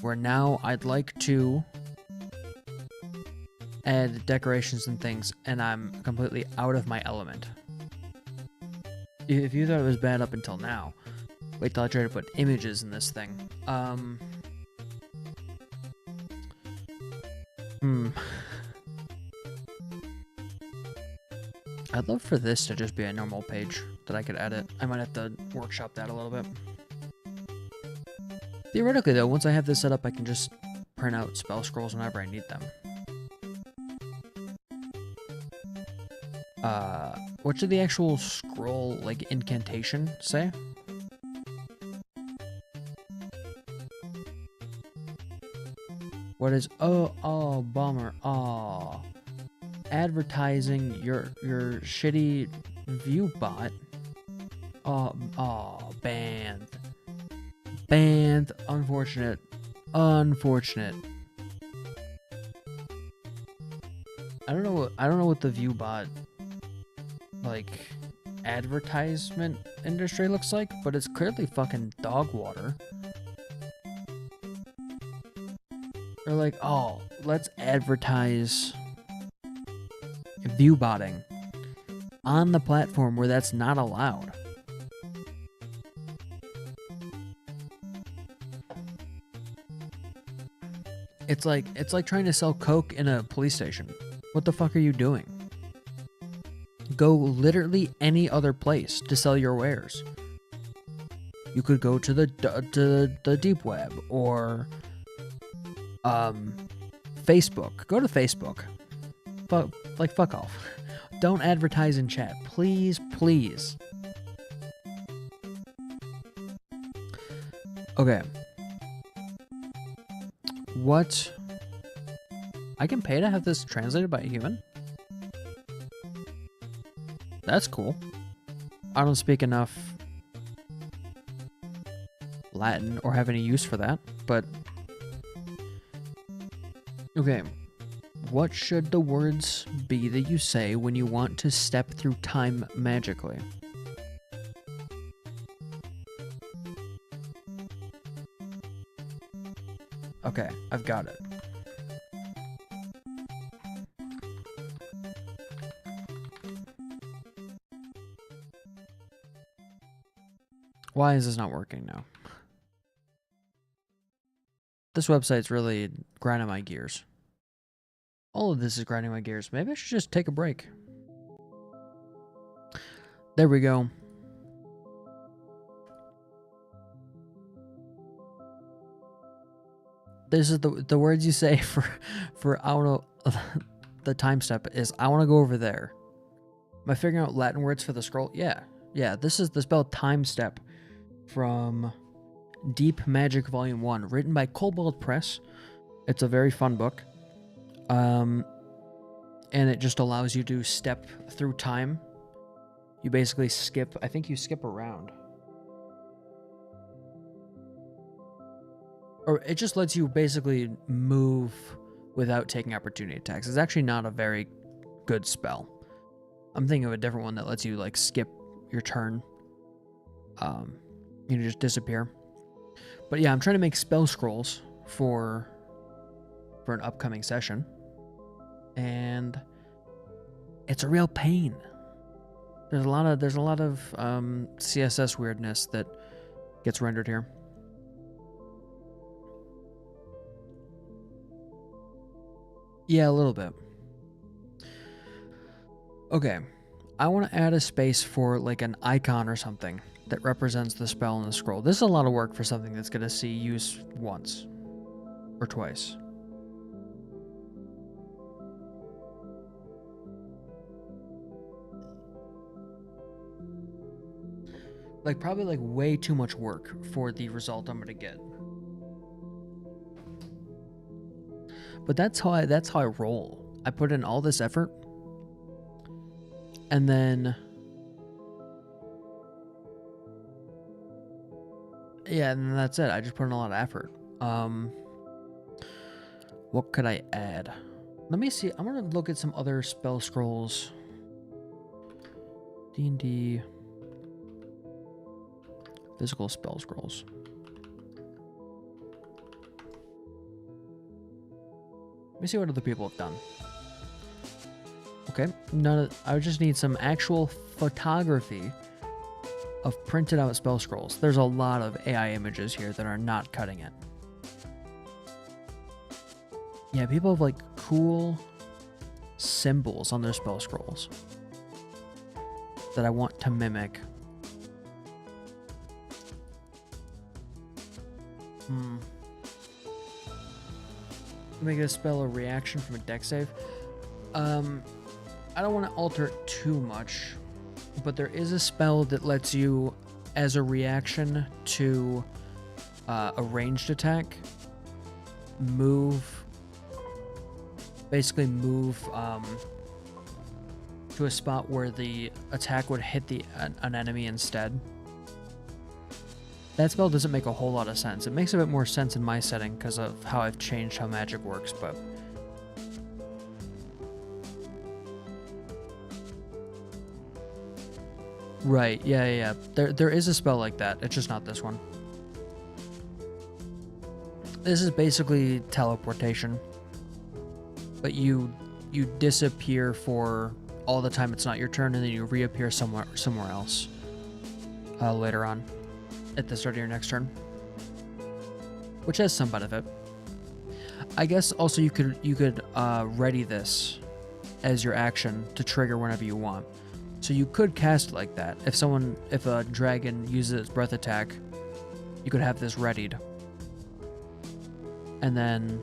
Where now I'd like to add decorations and things, and I'm completely out of my element. If you thought it was bad up until now, wait till I try to put images in this thing. I'd love for this to just be a normal page that I could edit. I might have to workshop that a little bit. Theoretically, though, once I have this set up, I can just print out spell scrolls whenever I need them. What should the actual scroll, like, incantation say? What is, oh, bummer, oh. Advertising your shitty view bot. Oh, banned. Banned. Unfortunate. Unfortunate. I don't know what the view bot, like, advertisement industry looks like, but it's clearly fucking dog water. They're like, oh, let's advertise view botting on the platform where that's not allowed. It's like trying to sell coke in a police station. What the fuck are you doing? Go literally any other place to sell your wares. You could go to the deep web or Facebook. Go to Facebook. Fuck off. Don't advertise in chat. Please, please. Okay. What? I can pay to have this translated by a human? That's cool. I don't speak enough Latin or have any use for that, but... Okay. What should the words be that you say when you want to step through time magically? Okay, I've got it. Why is this not working now? This website's really grinding my gears. All of this is grinding my gears. Maybe I should just take a break. There we go. This is the words you say for I want to the time step is I want to go over there. Am I figuring out Latin words for the scroll? Yeah. This is the spell time step from Deep Magic Volume 1, written by Kobold Press. It's a very fun book. And it just allows you to step through time. You basically skip, I think you skip around. Or it just lets you basically move without taking opportunity attacks. It's actually not a very good spell. I'm thinking of a different one that lets you, like, skip your turn. You just disappear. But yeah, I'm trying to make spell scrolls for an upcoming session. And it's a real pain. There's a lot of CSS weirdness that gets rendered here. Yeah, a little bit. Okay, I want to add a space for like an icon or something that represents the spell in the scroll. This is a lot of work for something that's going to see use once or twice. Like, probably, like, way too much work for the result I'm gonna get. But that's how I roll. I put in all this effort, and then yeah, and that's it. I just put in a lot of effort. What could I add? Let me see. I'm gonna look at some other spell scrolls. D&D physical spell scrolls. Let me see what other people have done. Okay, I just need some actual photography of printed out spell scrolls. There's a lot of AI images here that are not cutting it. Yeah, people have like cool symbols on their spell scrolls that I want to mimic. Make a spell a reaction from a deck save. I don't want to alter it too much, but there is a spell that lets you, as a reaction to a ranged attack, basically move to a spot where the attack would hit an enemy instead. That spell doesn't make a whole lot of sense. It makes a bit more sense in my setting because of how I've changed how magic works, but... Right, yeah. There is a spell like that. It's just not this one. This is basically teleportation. But you disappear for all the time it's not your turn, and then you reappear somewhere else later on at the start of your next turn, which has some benefit. I guess also you could ready this as your action to trigger whenever you want. So you could cast it like that. If a dragon uses its breath attack, you could have this readied, and then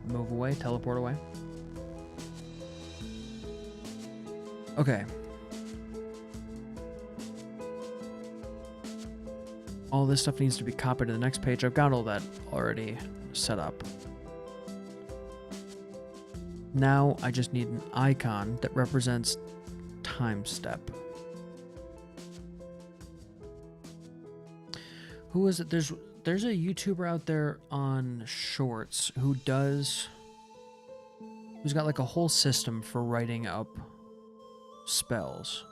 move away, teleport away. Okay. All this stuff needs to be copied to the next page. I've got all that already set up. Now I just need an icon that represents time step. Who is it? There's a YouTuber out there on Shorts who's got like a whole system for writing up spells.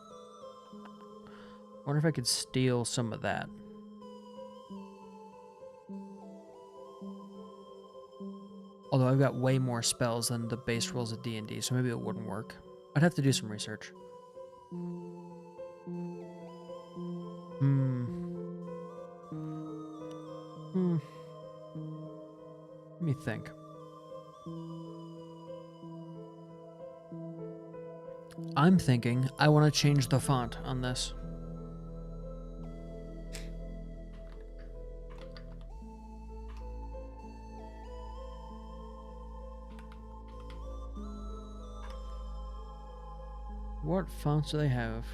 I wonder if I could steal some of that. Although I've got way more spells than the base rules of D&D, so maybe it wouldn't work. I'd have to do some research. Let me think. I'm thinking I want to change the font on this. What fonts do they have?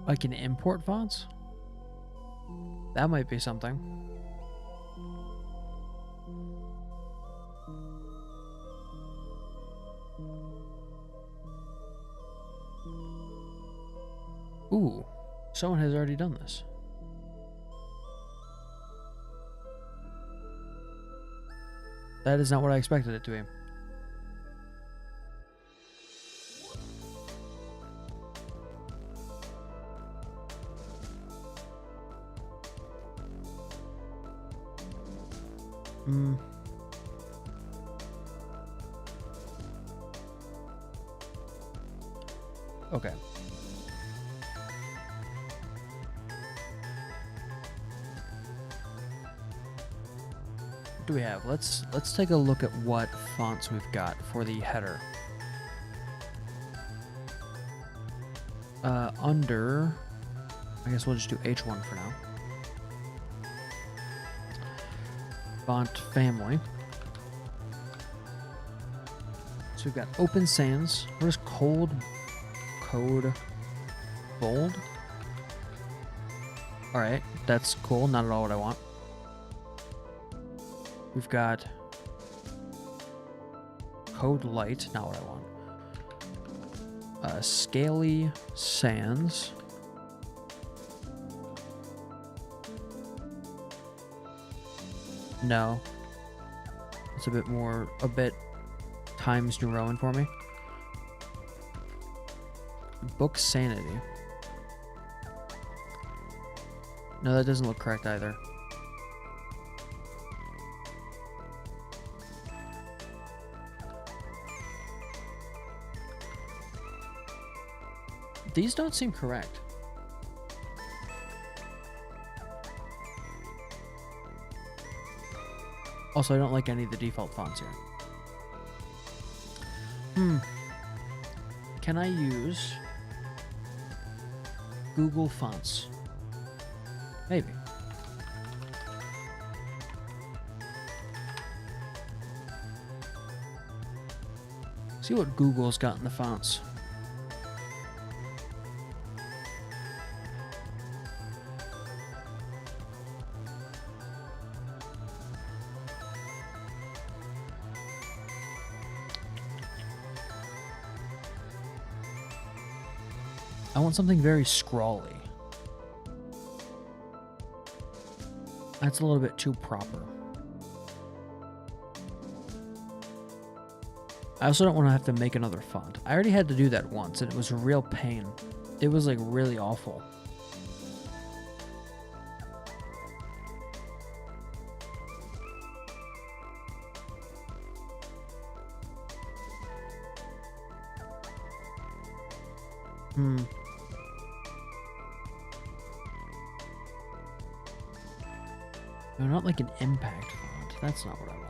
I can import fonts? That might be something. Ooh, someone has already done this. That is not what I expected it to be. Okay. What do we have? Let's take a look at what fonts we've got for the header. Under, I guess we'll just do H1 for now. Font family. So we've got Open Sans. What is Code Bold? Alright, that's cool. Not at all what I want. We've got Code Light. Not what I want. Scaly Sans. No. It's a bit Times New Roman for me. Book Sanity. No, that doesn't look correct either. These don't seem correct. Also, I don't like any of the default fonts here. Can I use Google Fonts? Maybe. See what Google's got in the fonts. I want something very scrawly. That's a little bit too proper. I also don't want to have to make another font. I already had to do that once, and it was a real pain. It was like really awful. No, not like an impact font. That's not what I want.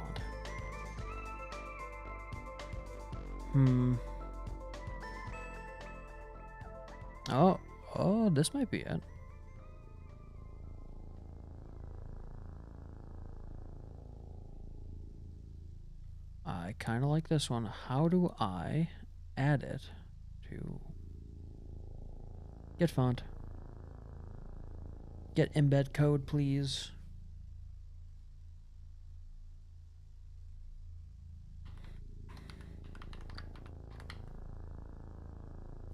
Oh, this might be it. I kind of like this one. How do I add it to get font? Get embed code, please.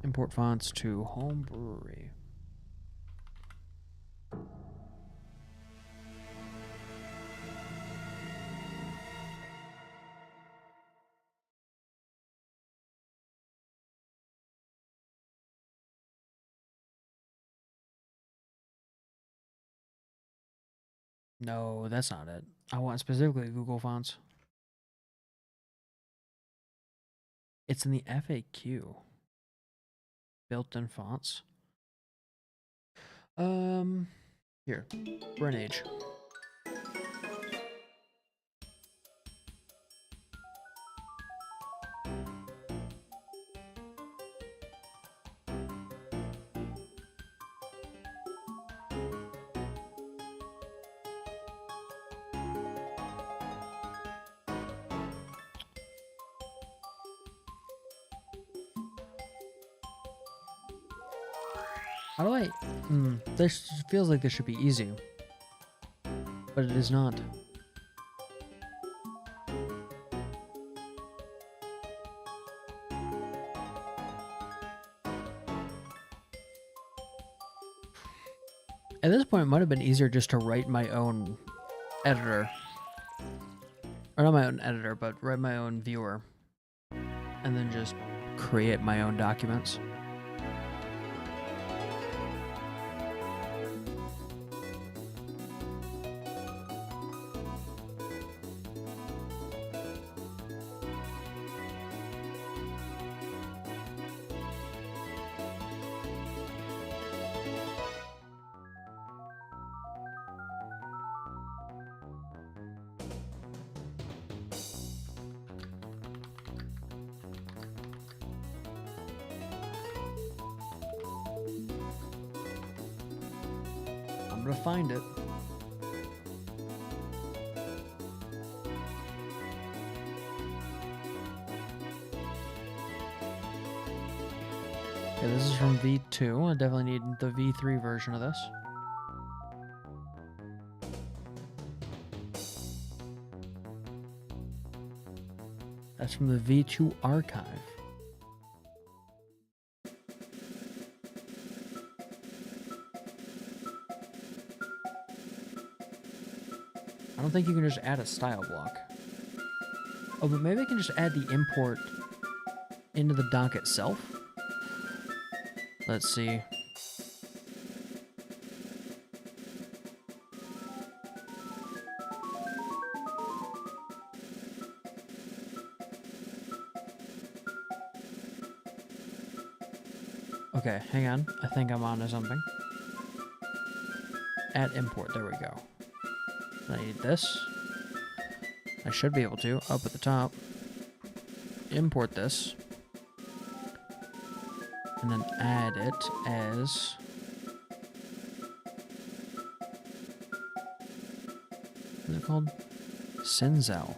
Import fonts to Home Brewery. No, that's not it. I want specifically Google Fonts. It's in the FAQ. Built-in fonts. Here, Brenage. How do I... this feels like this should be easy. But it is not. At this point, it might have been easier just to write my own editor. Or not my own editor, but write my own viewer. And then just create my own documents. To find it. Okay, this is from V2. I definitely need the V3 version of this. That's from the V2 archive. I don't think you can just add a style block. Oh, but maybe I can just add the import into the dock itself. Let's see. Okay, hang on. I think I'm onto something. Add import. There we go. I need this. I should be able to. Up at the top. Import this. And then add it as... what is it called? Senzel.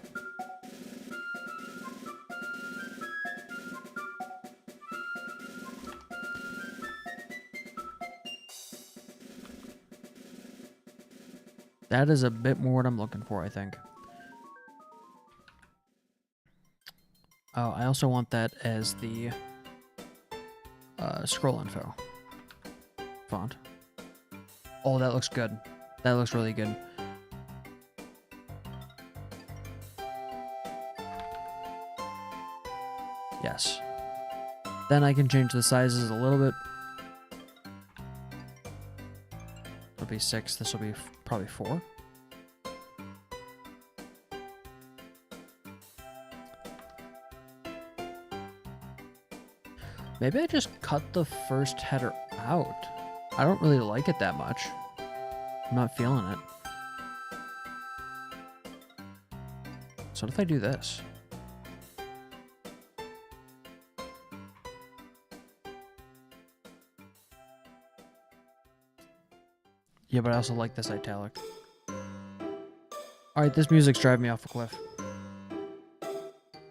That is a bit more what I'm looking for, I think. Oh, I also want that as the scroll info font. Oh, that looks good. That looks really good. Yes. Then I can change the sizes a little bit. It'll be 6. This will be probably 4. Maybe I just cut the first header out. I don't really like it that much. I'm not feeling it. So what if I do this? Yeah, but I also like this italic. Alright, this music's driving me off a cliff.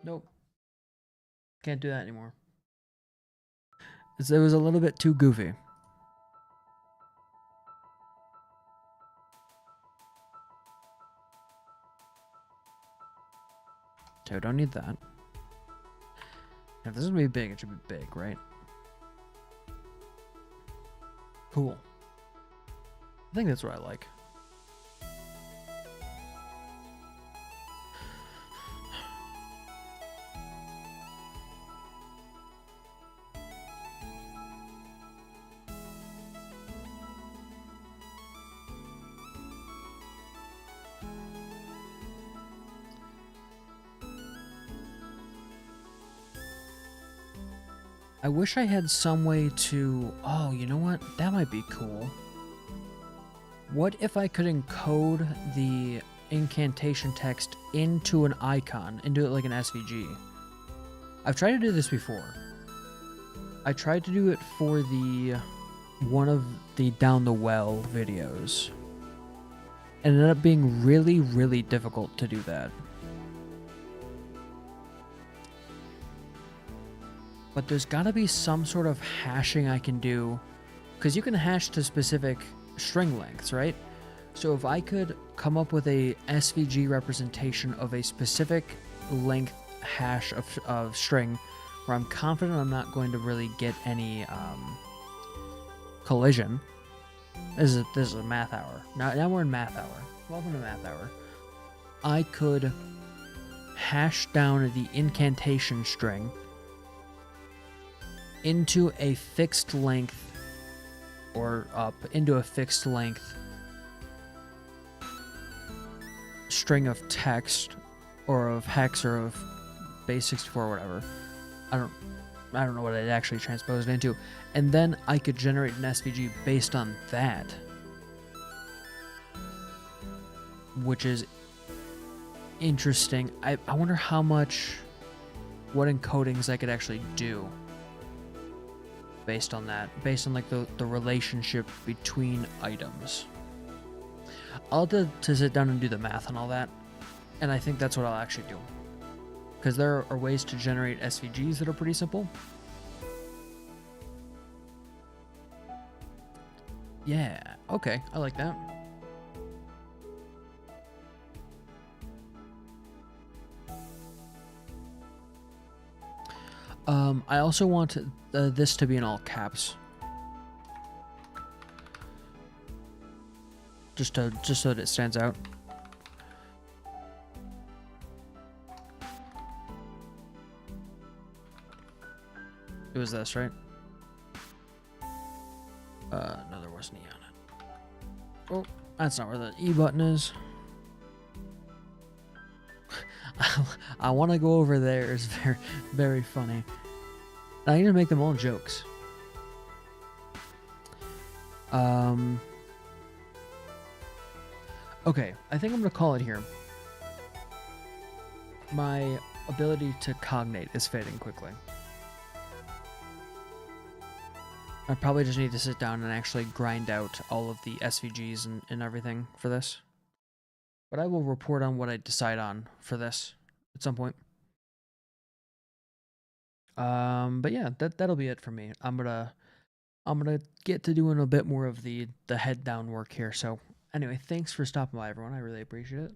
Nope. Can't do that anymore. It was a little bit too goofy. So I don't need that. If this is gonna be big, it should be big, right? Cool. I think that's what I like. I wish I had some way to... oh, you know what? That might be cool. What if I could encode the incantation text into an icon and do it like an SVG? I've tried to do this before. I tried to do it for one of the Down the Well videos. And it ended up being really, really difficult to do that. But there's gotta be some sort of hashing I can do, because you can hash to specific string lengths, right? So if I could come up with a SVG representation of a specific length hash of string, where I'm confident I'm not going to really get any collision. This is a math hour. Now we're in math hour. Welcome to math hour. I could hash down the incantation string into a fixed length, or up into a fixed length string of text, or of hex, or of base 64, or whatever. I don't know what it actually transposed into, and then I could generate an SVG based on that, which is interesting. I wonder what encodings I could actually do based on that, based on like the relationship between items. I'll have to sit down and do the math and all that, and I think that's what I'll actually do, because there are ways to generate SVGs that are pretty simple. Yeah, okay, I like that. I also want this to be in all caps. Just so that it stands out. It was this, right? No, there wasn't E on it. Oh, that's not where the E button is. I want to go over there. It's very, very funny. I need to make them all jokes. Okay, I think I'm gonna call it here. My ability to cognate is fading quickly. I probably just need to sit down and actually grind out all of the SVGs and everything for this. But I will report on what I decide on for this at some point. But yeah, that'll be it for me. I'm gonna get to doing a bit more of the head down work here. So anyway, thanks for stopping by, everyone. I really appreciate it.